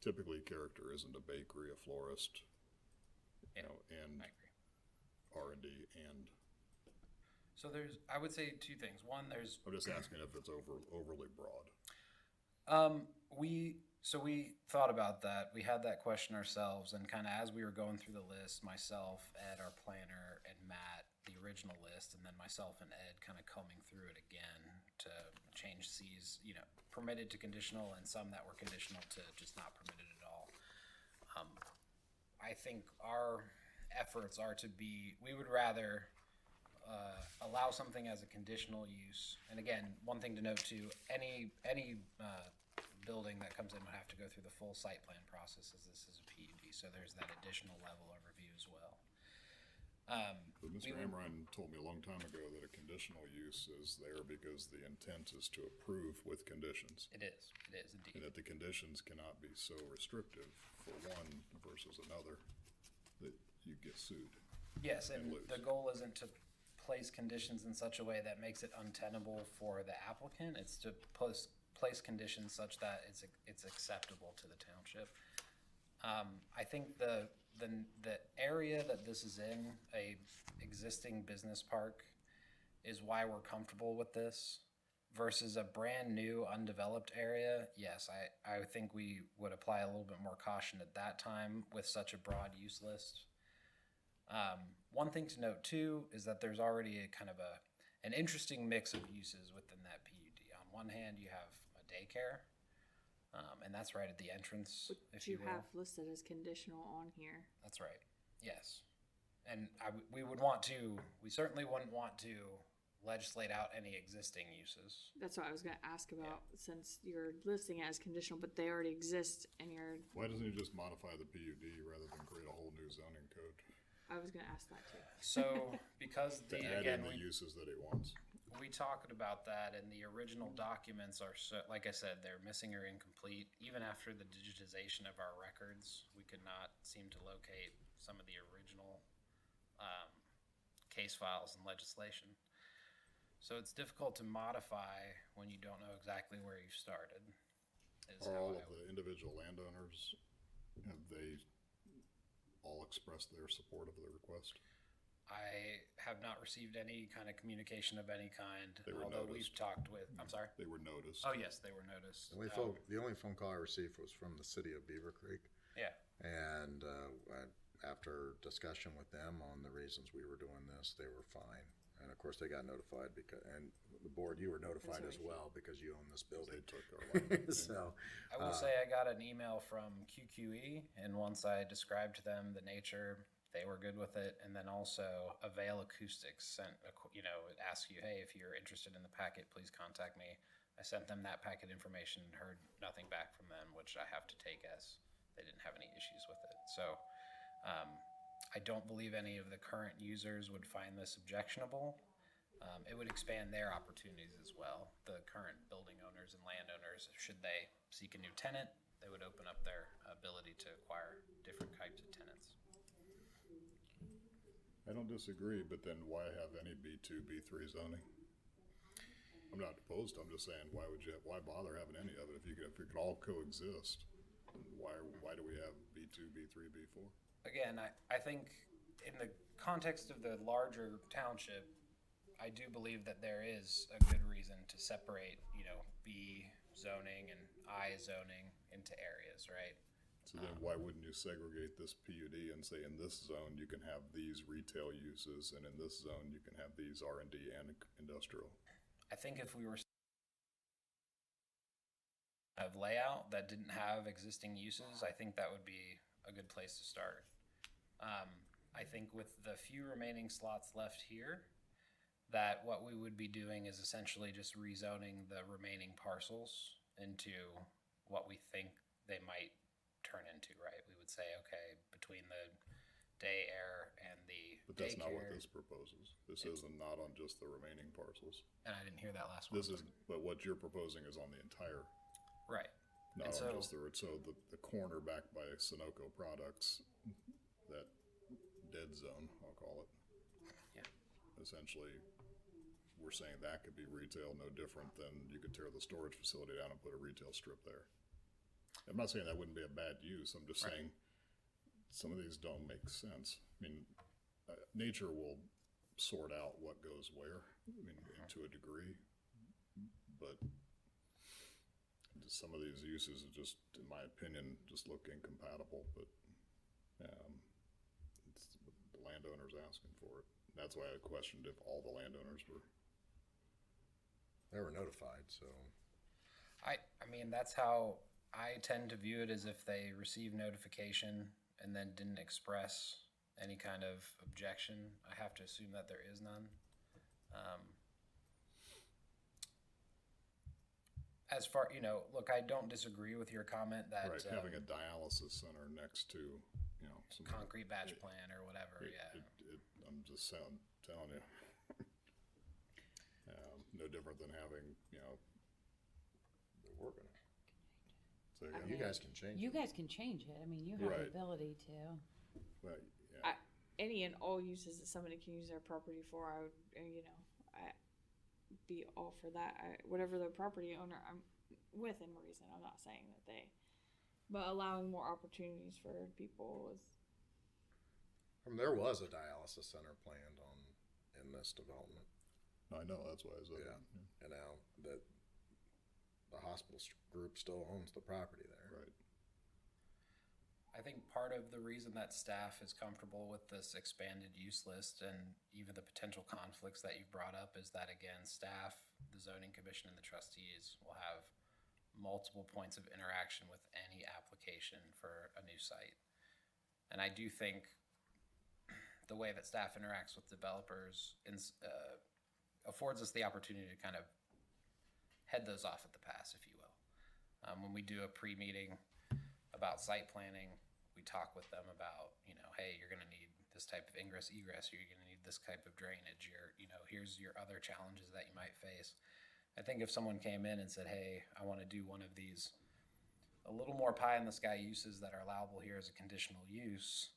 Typically, character isn't a bakery, a florist, Yeah, and I agree. R&D, and So I would say two things. One, I'm just asking if it's overly broad. we thought about that. We had that question ourselves, and kind of as we were going through the list, myself, Ed, our planner, and Matt, the original list, and then myself and Ed kind of combing through it again to change C's, permitted to conditional, and some that were conditional to just not permitted at all. I think our efforts are to be, we would rather allow something as a conditional use. And again, one thing to note too, any building that comes in would have to go through the full site plan process as this is a PUD, so there's that additional level of review as well. But Mr. Amrine told me a long time ago that a conditional use is there because the intent is to approve with conditions. It is indeed. And that the conditions cannot be so restrictive for one versus another that you get sued. Yes, and lose. the goal isn't to place conditions in such a way that makes it untenable for the applicant. It's to place conditions such that it's acceptable to the township. I think the area that this is in, a existing business park, is why we're comfortable with this versus a brand new undeveloped area. Yes, I think we would apply a little bit more caution at that time with such a broad use list. One thing to note too is that there's already a kind of an interesting mix of uses within that PUD. On one hand, you have a daycare, and that's right at the entrance, if you will. have listed as conditional on here. That's right. Yes, and we certainly wouldn't want to legislate out any existing uses. That's what I was gonna ask about, since you're listing it as conditional, but they already exist and you're, Why doesn't he just modify the PUD rather than create a whole new zoning code? I was gonna ask that too. So because To add in the uses that he wants. we talked about that, and the original documents are, so, like I said, they're missing or incomplete. Even after the digitization of our records, we could not seem to locate some of the original case files and legislation. So it's difficult to modify when you don't know exactly where you started. Are all of the individual landowners, have they all expressed their support of the request? I have not received any kind of communication of any kind, They were although we've noticed. talked with, I'm sorry? They were noticed. Oh, yes, they were noticed. The only phone call I received was from the city of Beavercreek. Yeah. And after discussion with them on the reasons we were doing this, they were fine. And of course, they got notified and the board, you were notified as well because you own this building. They took our land. So, I will say I got an email from QQE, and once I described to them the nature, they were good with it. And then also Avail Acoustics sent, it asks you, hey, if you're interested in the packet, please contact me. I sent them that packet information and heard nothing back from them, which I have to take as they didn't have any issues with it. So I don't believe any of the current users would find this objectionable. It would expand their opportunities as well. The current building owners and landowners, should they seek a new tenant, they would open up their ability to acquire different types of tenants. I don't disagree, but then why have any B2, B3 zoning? I'm not opposed, I'm just saying, why bother having any of it? If it could all coexist, why do we have B2, B3, B4? Again, I think in the context of the larger township, I do believe that there is a good reason to separate, B zoning and I zoning into areas, right? So then why wouldn't you segregate this PUD and say in this zone you can have these retail uses and in this zone you can have these R&D and industrial? I think if we were of layout that didn't have existing uses, I think that would be a good place to start. I think with the few remaining slots left here, that what we would be doing is essentially just rezoning the remaining parcels into what we think they might turn into, right? We would say, okay, between the day air and the But that's not what daycare, this proposes. This isn't not on just the remaining parcels. and I didn't hear that last one. This is, but what you're proposing is on the entire, Right. not And on so- just so the corner back by Sunoco Products, that dead zone, I'll call it. Yeah. Essentially, we're saying that could be retail, no different than you could tear the storage facility down and put a retail strip there. I'm not saying that wouldn't be a bad use, I'm just Right. saying some of these don't make sense. I mean, nature will sort out what goes where, I mean, to a degree, but just some of these uses are just, in my opinion, just look incompatible, but, it's the landowner's asking for it. That's why I questioned if all the landowners were. They were notified, so. I mean, that's how I tend to view it, as if they receive notification and then didn't express any kind of objection. I have to assume that there is none. As far, look, I don't disagree with your comment that Right, having a dialysis center next to, some. concrete batch plan or whatever, yeah. I'm just telling you. No different than having, They're working it. so, You guys can change You it. guys can change it. I mean, you have Right. the ability to. well, yeah, Any and all uses that somebody can use their property for, I would, I be all for that. Whatever the property owner, I'm within reason. I'm not saying that but allowing more opportunities for people is. I mean, there was a dialysis center planned in this development. I know, that's why I said. Yeah. And now that the hospital group still owns the property there. Right, I think part of the reason that staff is comfortable with this expanded use list and even the potential conflicts that you've brought up is that, again, staff, the zoning commission, and the trustees will have multiple points of interaction with any application for a new site. And I do think the way that staff interacts with developers affords us the opportunity to kind of head those off at the pass, if you will. When we do a pre-meeting about site planning, we talk with them about, hey, you're gonna need this type of ingress, egress, you're gonna need this type of drainage, here's your other challenges that you might face. I think if someone came in and said, hey, I wanna do one of these a little more pie in the sky uses that are allowable here as a conditional use,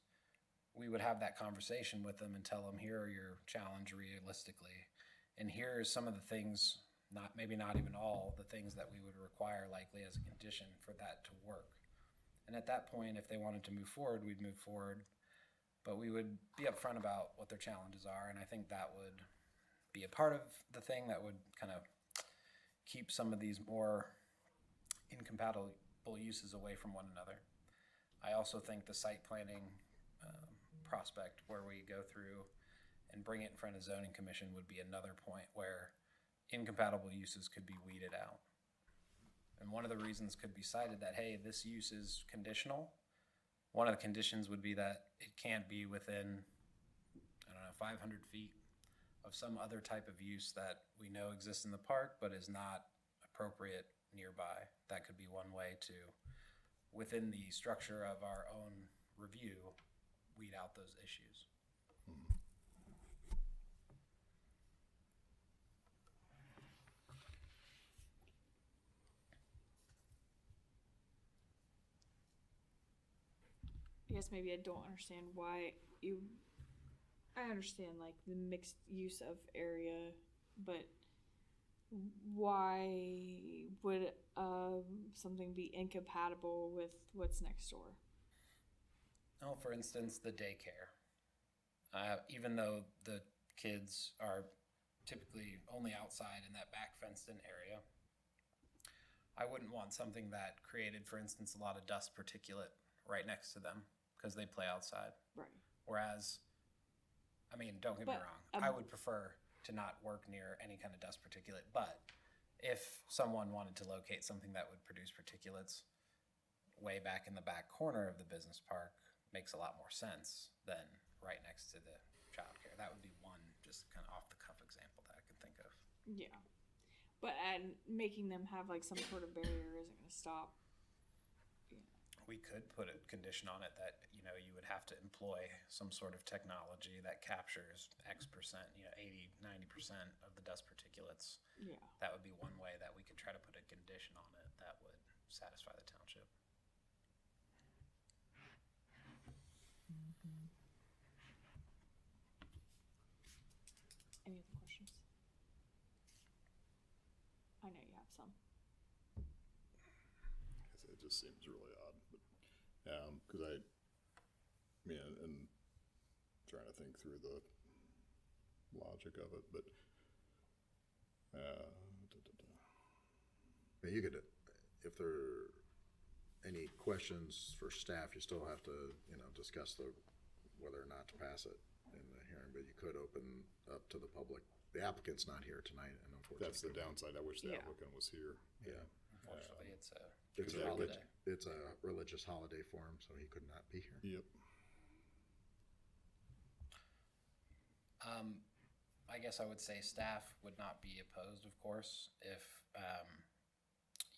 we would have that conversation with them and tell them, here are your challenge realistically. And here are some of the things, maybe not even all the things that we would require likely as a condition for that to work. And at that point, if they wanted to move forward, we'd move forward. But we would be upfront about what their challenges are. And I think that would be a part of the thing that would kind of keep some of these more incompatible uses away from one another. I also think the site planning prospect where we go through and bring it in front of zoning commission would be another point where incompatible uses could be weeded out. And one of the reasons could be cited that, hey, this use is conditional. One of the conditions would be that it can't be within, 500 feet of some other type of use that we know exists in the park but is not appropriate nearby. That could be one way to, within the structure of our own review, weed out those issues. I guess maybe I don't understand why I understand like the mixed use of area, but why would something be incompatible with what's next door? Oh, for instance, the daycare. Even though the kids are typically only outside in that back fenced-in area, I wouldn't want something that created, for instance, a lot of dust particulate right next to them because they play outside. Right. Whereas, don't get me But, wrong, I would prefer to not work near any kind of dust particulate, but if someone wanted to locate something that would produce particulates way back in the back corner of the business park, makes a lot more sense than right next to the childcare. That would be one just kind of off the cuff example that I could think of. Yeah. But making them have like some sort of barrier isn't going to stop. we could put a condition on it that, you know, you would have to employ some sort of technology that captures X percent, you know, 80, 90% of the dust particulates. Yeah. That would be one way that we could try to put a condition on it that would satisfy the township. Any other questions? I know you have some. It just seems really odd, but, cause I mean, and trying to think through the logic of it, but, But you could, if there are any questions for staff, you still have to, you know, discuss whether or not to pass it in the hearing, but you could open up to the public. The applicant's not here tonight, and unfortunately. that's the downside. I wish the Yeah. applicant was here. Yeah. Unfortunately, it's a It's a holiday. it's a religious holiday for him, so he could not be here. Yep. I guess I would say staff would not be opposed, of course, if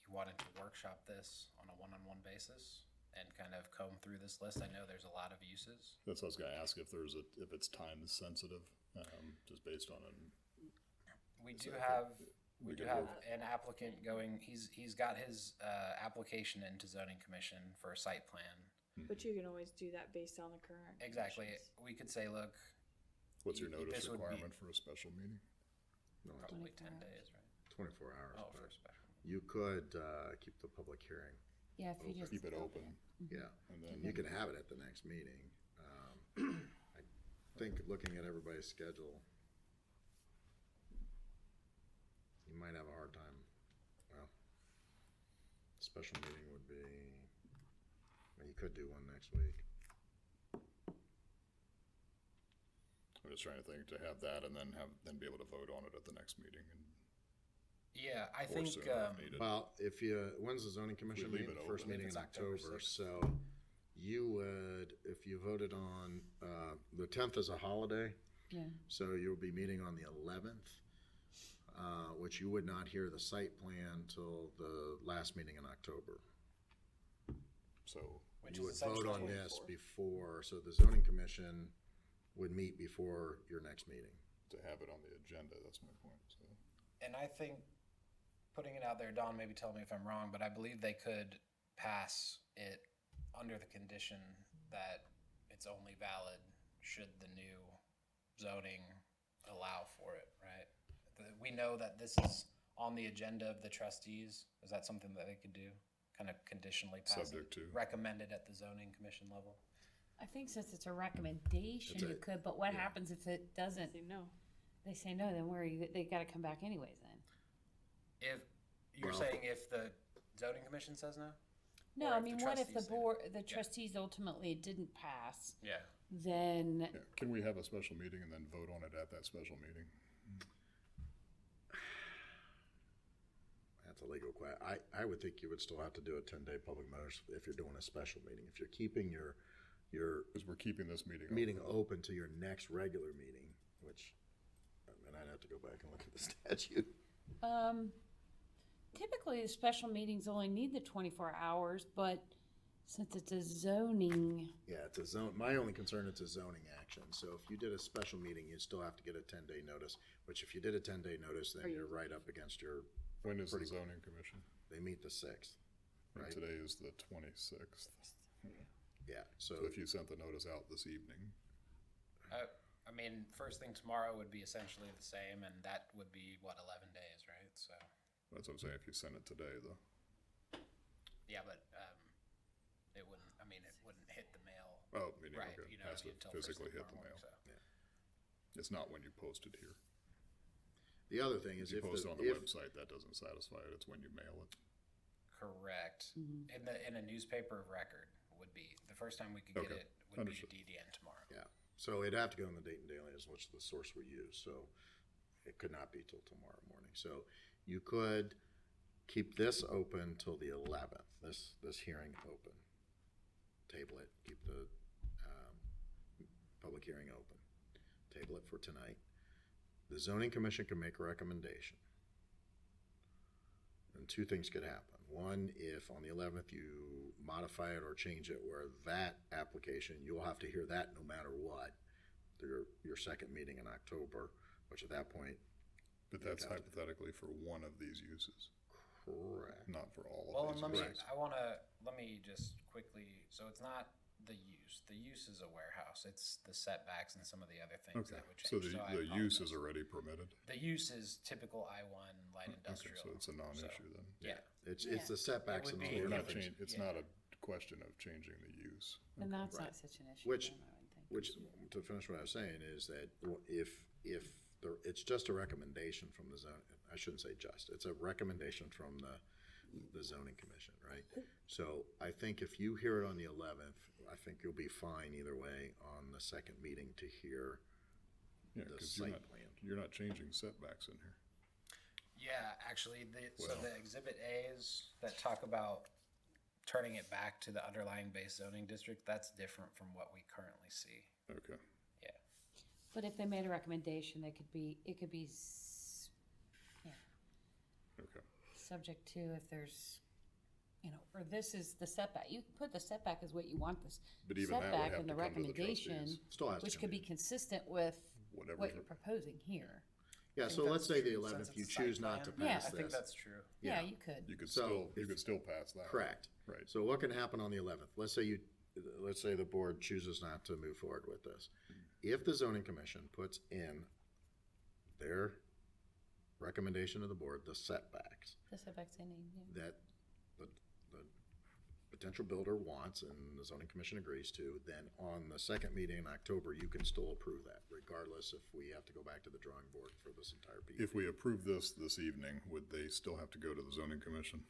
you wanted to workshop this on a one-on-one basis and kind of comb through this list. I know there's a lot of uses. That's what I was gonna ask, if if it's time sensitive, just based on We So do I have, think we we do could have work- an applicant going, he's got his application into zoning commission for a site plan. But you can always do that based on the current. Exactly. conditions. We could say, look, what's your You- notice this would be- requirement for a special meeting? No, it's probably 24 10 hours. days, right? 24 hours, Oh, for but a special. you could keep the public hearing. Yeah, if you just. Keep it open, Yeah. and And then you can have it at the next meeting. I think looking at everybody's schedule, you might have a hard time. Well, special meeting would be, well, you could do one next week. I'm just trying to think to have that and then be able to vote on it at the next meeting, and Yeah, I or think, sooner if needed. Well, when's the zoning commission leave meeting? it First open. meeting It's in October October, 6th. so you would, if you voted on, the 10th is a holiday. Yeah. So you'll be meeting on the 11th, which you would not hear the site plan till the last meeting in October. So, which You is would vote on essentially, this before, so the zoning commission would meet before your next meeting. to have it on the agenda, that's my point, so. and I think, putting it out there, Don, maybe tell me if I'm wrong, but I believe they could pass it under the condition that it's only valid should the new zoning allow for it, right? We know that this is on the agenda of the trustees. Is that something that they could do? Kind of conditionally pass it? Subject to. Recommended at the zoning commission level? I think since it's a recommendation, It's a- you could, but what yeah. happens if it doesn't? Say no. They say no, then where are you, they gotta come back anyways then. If, you're Well- saying if the zoning commission says no? No, Or I if the mean, what if the trustees say no? board, the trustees ultimately didn't pass, Yeah. then, Yeah, can we have a special meeting and then vote on it at that special meeting? That's a legal question. I would think you would still have to do a 10-day public notice if you're doing a special meeting. If you're keeping your Because we're keeping this meeting open. meeting open to your next regular meeting, which, and I'd have to go back and look at the statute. typically the special meetings only need the 24 hours, but since it's a zoning, Yeah, it's a zone, my only concern, it's a zoning action. So if you did a special meeting, you'd still have to get a 10-day notice, which if you did a 10-day notice, then you're right up against your, When is the pretty- zoning commission? they meet the 6th, And right? today is the 26th. Yeah, So so if you sent the notice out this evening, I mean, first thing tomorrow would be essentially the same, and that would be, what, 11 days, right? So, that's what I'm saying, if you sent it today, though. yeah, but it wouldn't, I mean, it wouldn't hit the mail, Oh, meaning, right, okay, you know, has to until first physically thing hit the tomorrow mail. morning, so. It's not when you post it here. the other thing If is you if post it on the if, website, that doesn't satisfy it, it's when you mail it. Correct. Mm-hmm. In a newspaper of record would be, the first time we could get Okay, it would be understood. DDN tomorrow. yeah, so it'd have to go in the Dayton Daily, is which the source we use, so it could not be till tomorrow morning. So you could keep this open till the 11th, this hearing open. Table it, keep the public hearing open. Table it for tonight. The zoning commission can make a recommendation. And two things could happen. One, if on the 11th you modify it or change it where that application, you'll have to hear that no matter what, through your second meeting in October, which at that point, But that's hypothetically for one of these uses, correct. not for all Well, of and these let me, uses. let me just quickly, so it's not the use. The use is a warehouse. It's the setbacks and some of the other things Okay, that would so change. the use is already permitted? The use is typical I-1 light Okay, industrial. so it's a non-issue then? Yeah. It's the setbacks It and would all be- the We're other not things. changing, it's not a question of changing the use. And that's Right. not such an issue, Which- then, I would think. Which, to finish what I was saying, is that if it's just a recommendation from the zone, I shouldn't say just, it's a recommendation from the zoning commission, right? So I think if you hear it on the 11th, I think you'll be fine either way on the second meeting to hear Yeah, the because site plan. you're not changing setbacks in here. Yeah, actually, so Well- the exhibit A's that talk about turning it back to the underlying base zoning district, that's different from what we currently see. Okay, Yeah. But if they made a recommendation, it could be, okay. subject to if there's, or this is the setback. You can put the setback as what you want this But even that would setback have in to the come to the recommendation, trustees. Still has to which come could be in. consistent with Whatever. what you're proposing here. Yeah, think so let's that's say the true, 11th, since you it's a site choose not to plan. Yeah, pass I think this. that's true. Yeah, Yeah. you could. You could So still pass that. Correct. Right. So what can happen on the 11th? Let's say the board chooses not to move forward with this. If the zoning commission puts in their recommendation to the board, the setbacks The setback's in, yeah. that the potential builder wants and the zoning commission agrees to, then on the second meeting in October, you can still approve that, regardless if we have to go back to the drawing board for this entire piece. If we approve this evening, would they still have to go to the zoning commission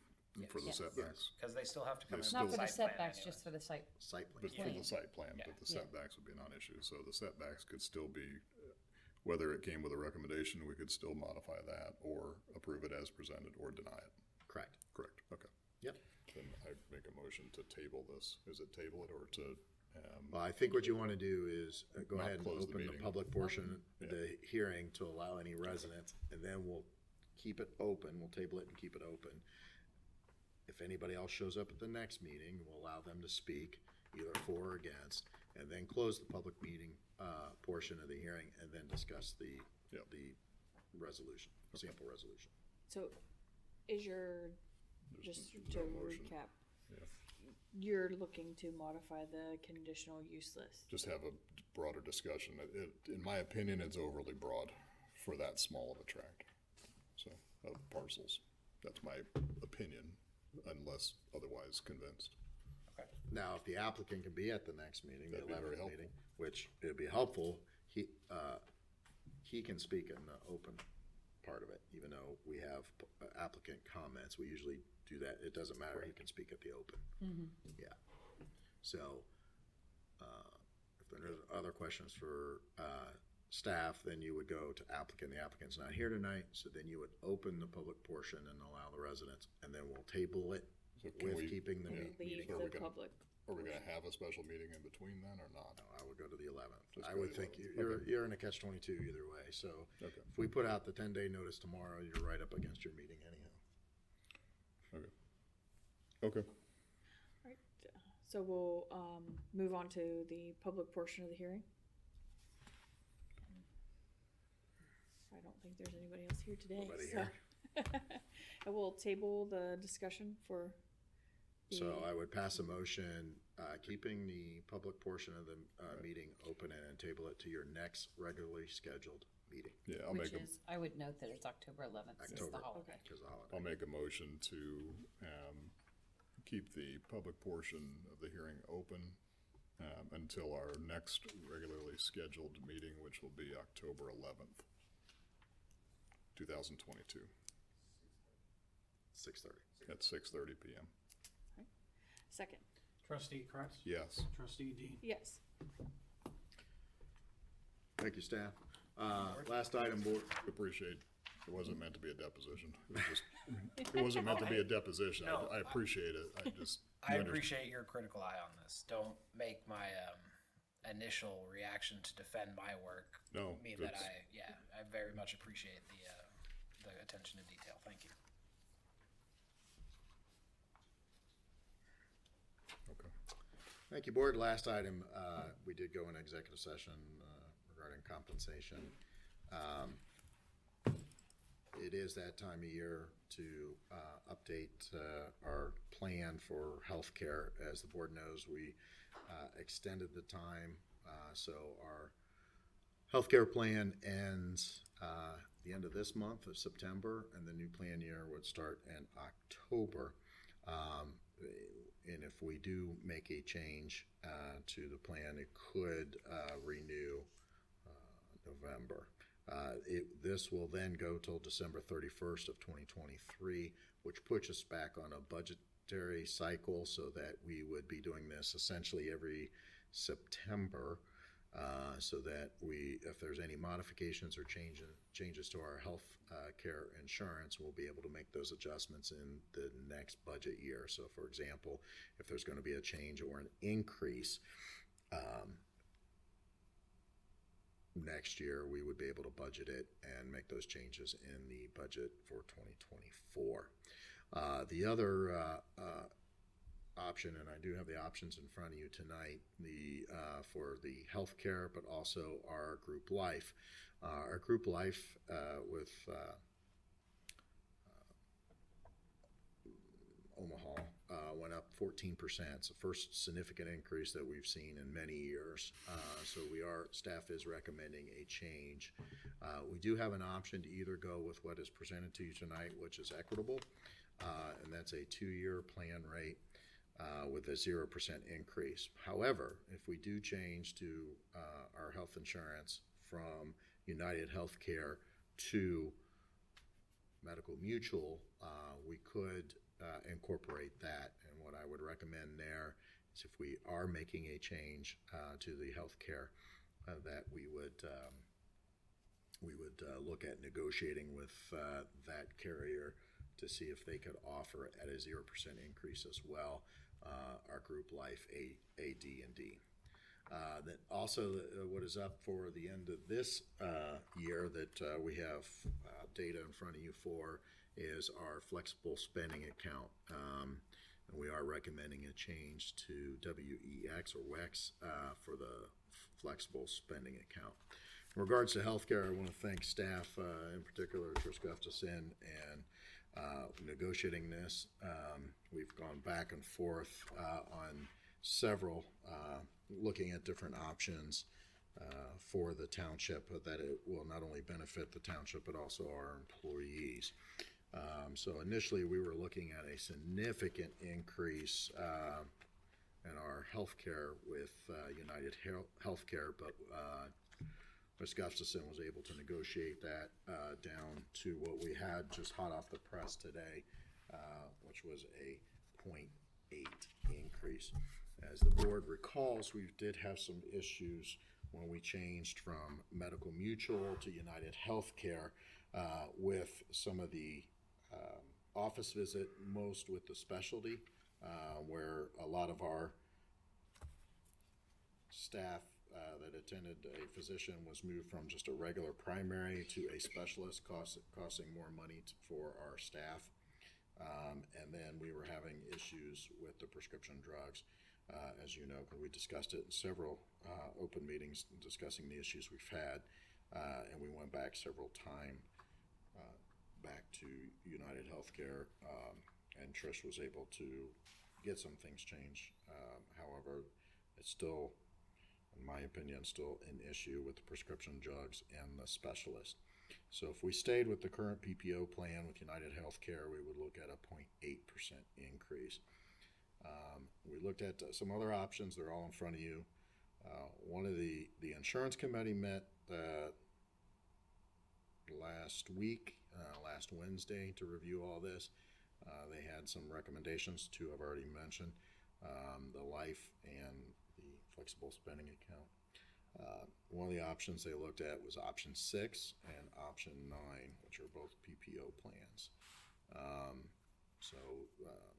for the Yes. setbacks? Because they still have to come in. They Not with for a the site plan setbacks, anyway. just for the site. Site plan. But for the site plan, Yeah. but the Yeah. setbacks would be non-issue, so the setbacks could still be, whether it came with a recommendation, we could still modify that, or approve it as presented, or deny it. Correct. Correct, okay. Yep. Then I make a motion to table this. Is it table it, or to, Well, I think what you want to do is go Not ahead and close the open the meeting. public portion, Yeah. the hearing to allow any residents, and then we'll keep it open, we'll table it and keep it open. If anybody else shows up at the next meeting, we'll allow them to speak, either for or against, and then close the public meeting, portion of the hearing, and then discuss the resolution, sample resolution. So is just there's to no motion. recap, Yeah. you're looking to modify the conditional use list. Just have a broader discussion. In my opinion, it's overly broad for that small of a tract, so, of parcels. That's my opinion, unless otherwise convinced. Now, if the applicant can be at the next meeting, the That'd be very 11th meeting, which it'd be helpful, he can speak in the open part of it, even though we have applicant comments, we usually do that, it doesn't matter, he can speak at the open. Yeah. So, if there are other questions for, staff, then you would go to applicant, the applicant's not here tonight, so then you would open the public portion and allow the residents, and then we'll table it So can with we- keeping the yeah. meeting. Leave Are we the gonna- public. Are we gonna have a special meeting in between then, or not? No, I would go to the 11th. Just I go to would the think 11th. you're in a catch-22 either way, so Okay. if we put out the 10-day notice tomorrow, you're right up against your meeting anyhow. Okay. Right, so we'll, move on to the public portion of the hearing. I don't think there's anybody else here today, Nobody so. I will table the discussion for So I would pass a motion, keeping the public portion of the, meeting open and table it to your next regularly scheduled meeting. Yeah, I'll Which make a, is, I would note that it's October 11th, since the October. holiday. Because of the holiday. I'll make a motion to, keep the public portion of the hearing open, until our next regularly scheduled meeting, which will be October 11th, 2022, 6:30. at 6:30 PM. Second, Trustee Kretz? Yes. Trustee Dean? yes. Thank you, staff. Last item, board, Appreciate, it wasn't meant to be a deposition. It was just, it wasn't meant to be a deposition. No, I appreciate it. I just. I appreciate your critical eye on this. Don't make my initial reaction to defend my work No, mean that that's- I very much appreciate the attention to detail. Thank you. Okay. Thank you, Board. Last item, we did go in executive session regarding compensation. It is that time of year to update our plan for healthcare. As the board knows, we extended the time, so our healthcare plan ends the end of this month of September, and the new plan year would start in October. And if we do make a change to the plan, it could renew November. This will then go till December 31st of 2023, which puts us back on a budgetary cycle, so that we would be doing this essentially every September, so that if there's any modifications or changes to our health care insurance, we'll be able to make those adjustments in the next budget year. So for example, if there's going to be a change or an increase next year, we would be able to budget it and make those changes in the budget for 2024. The other option, and I do have the options in front of you tonight, for the health care, but also our group life. Our group life with Omaha went up 14%. It's the first significant increase that we've seen in many years. So staff is recommending a change. We do have an option to either go with what is presented to you tonight, which is equitable, and that's a 2-year plan rate with a 0% increase. However, if we do change to our health insurance from United Healthcare to Medical Mutual, we could incorporate that. And what I would recommend there is, if we are making a change to the health care, that we would look at negotiating with that carrier to see if they could offer at a 0% increase as well our group life AD&D. That also, what is up for the end of this year that we have data in front of you for is our flexible spending account. And we are recommending a change to WEX or WEX for the flexible spending account. In regards to healthcare, I want to thank staff, in particular Trish Gustafson, and negotiating this. We've gone back and forth on several, looking at different options for the township, that it will not only benefit the township but also our employees. So initially we were looking at a significant increase in our healthcare with United Healthcare, but Ms. Gustafson was able to negotiate that down to what we had just hot off the press today, which was a 0.8 increase. As the board recalls, we did have some issues when we changed from Medical Mutual to United Healthcare with some of the office visit, most with the specialty, where a lot of our staff that attended a physician was moved from just a regular primary to a specialist, costing more money for our staff. And then we were having issues with the prescription drugs, as you know, because we discussed it in several open meetings discussing the issues we've had. And we went back several times back to United Healthcare, and Trish was able to get some things changed. However, it's still, in my opinion, still an issue with the prescription drugs and the specialist. So if we stayed with the current PPO plan with United Healthcare, we would look at a 0.8% increase. We looked at some other options. They're all in front of you. One of the insurance committee met last week, last Wednesday, to review all this. They had some recommendations, two I've already mentioned, the life and the flexible spending account. One of the options they looked at was option 6 and option 9, which are both PPO plans.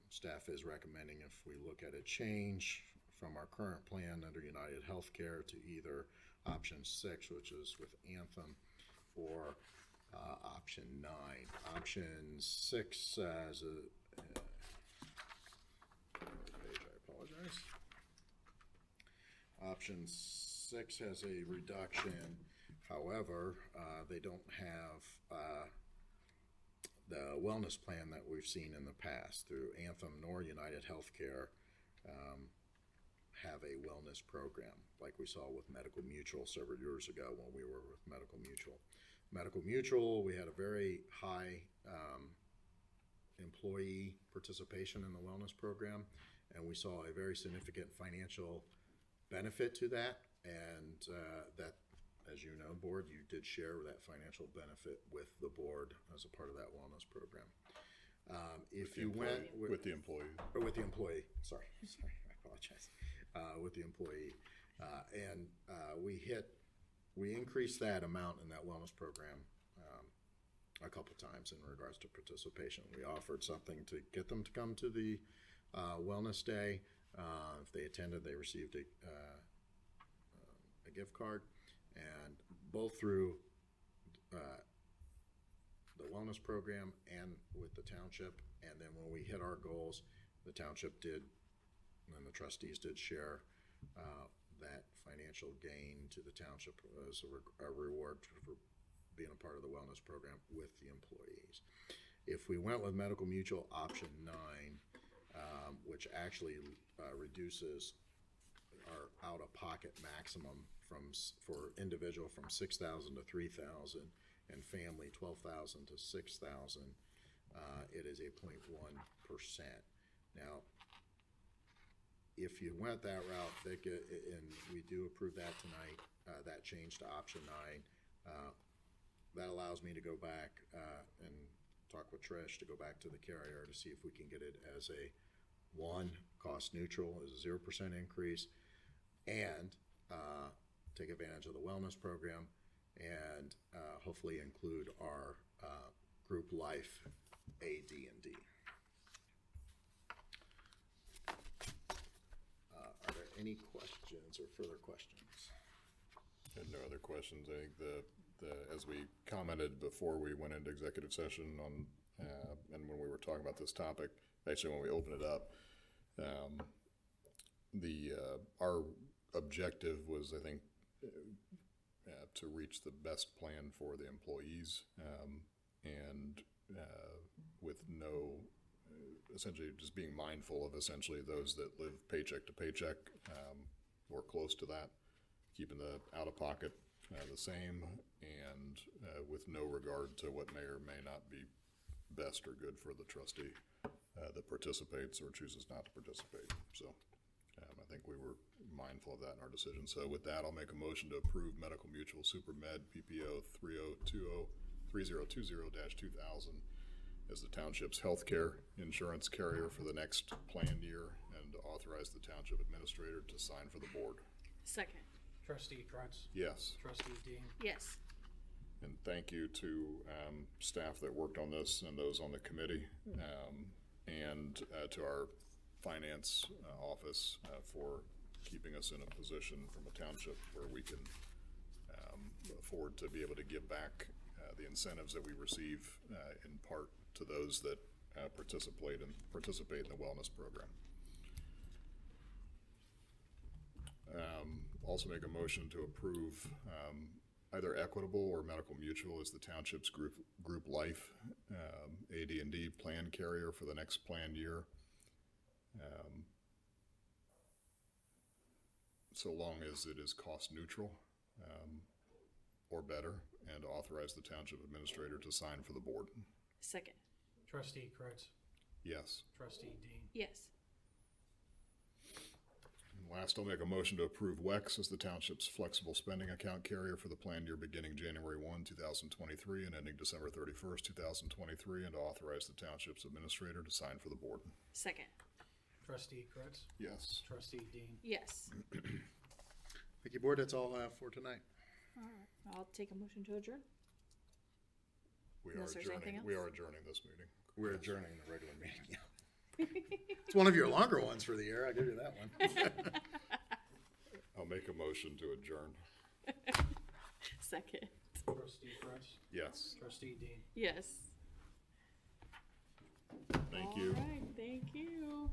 Staff is recommending if we look at a change from our current plan under United Healthcare to either option 6, which is with Anthem, or option 9. Option 6 as a page, I apologize. Carries. Option 6 has a reduction. However, they don't have the wellness plan that we've seen in the past through Anthem nor United Healthcare have a wellness program like we saw with Medical Mutual several years ago when we were with Medical Mutual. Medical Mutual, we had a very high employee participation in the wellness program, and we saw a very significant financial benefit to that, and that, as you know, board, you did share that financial benefit with the board as a part of that wellness program. If you went with the employee. or with the employee, sorry, I apologize, with the employee, and we increased that amount in that wellness program a couple times in regards to participation. We offered something to get them to come to the wellness day. If they attended, they received a gift card, and both through the wellness program and with the township. And then when we hit our goals, the township did, and the trustees did share that financial gain to the township as a reward for being a part of the wellness program with the employees. If we went with Medical Mutual option 9, which actually reduces our out-of-pocket maximum for individual from $6,000 to $3,000 and family $12,000 to $6,000, it is a 0.1%. Now, if you went that route, and we do approve that tonight, that change to option 9, that allows me to go back and talk with Trish to go back to the carrier to see if we can get it as a cost neutral, as a 0% increase, and take advantage of the wellness program, and hopefully include our group life AD&D. Are there any questions or further questions? And no other questions. I think as we commented before we went into executive session on, and when we were talking about this topic, actually when we opened it up, our objective was, I think, to reach the best plan for the employees, and with no, essentially just being mindful of essentially those that live paycheck to paycheck, or close to that, keeping the out-of-pocket the same, and with no regard to what may or may not be best or good for the trustee that participates or chooses not to participate. So I think we were mindful of that in our decision. So with that, I'll make a motion to approve Medical Mutual SuperMed PPO 3020-2000 as the township's healthcare insurance carrier for the next planned year, and authorize the township administrator to sign for the board. Second. Trustee Krantz. Yes. Trustee Dean. Yes. And thank you to staff that worked on this and those on the committee, and to our finance office for keeping us in a position from a township where we can afford to be able to give back the incentives that we receive in part to those that participate in the wellness program. Also make a motion to approve either Equitable or Medical Mutual as the township's group life AD&D plan carrier for the next planned year, so long as it is cost neutral or better, and authorize the township administrator to sign for the board. Second. Trustee Krantz. Yes. Trustee Dean. Yes. Last, I'll make a motion to approve WEX as the township's flexible spending account carrier for the planned year beginning January 1, 2023 and ending December 31st, 2023, and to authorize the township's administrator to sign for the board. Second. Trustee Krantz. Yes. Trustee Dean. Yes. Thank you, board. That's all I have for tonight. All right. I'll take a motion to adjourn. We Unless there's anything else? are adjourning this meeting. We're adjourning the regular meeting. Yeah. It's one of your longer ones for the year. I'll give you that one. I'll make a motion to adjourn. Second. Trustee Krantz. Yes. Trustee Dean. Yes. Thank you. All right. Thank you.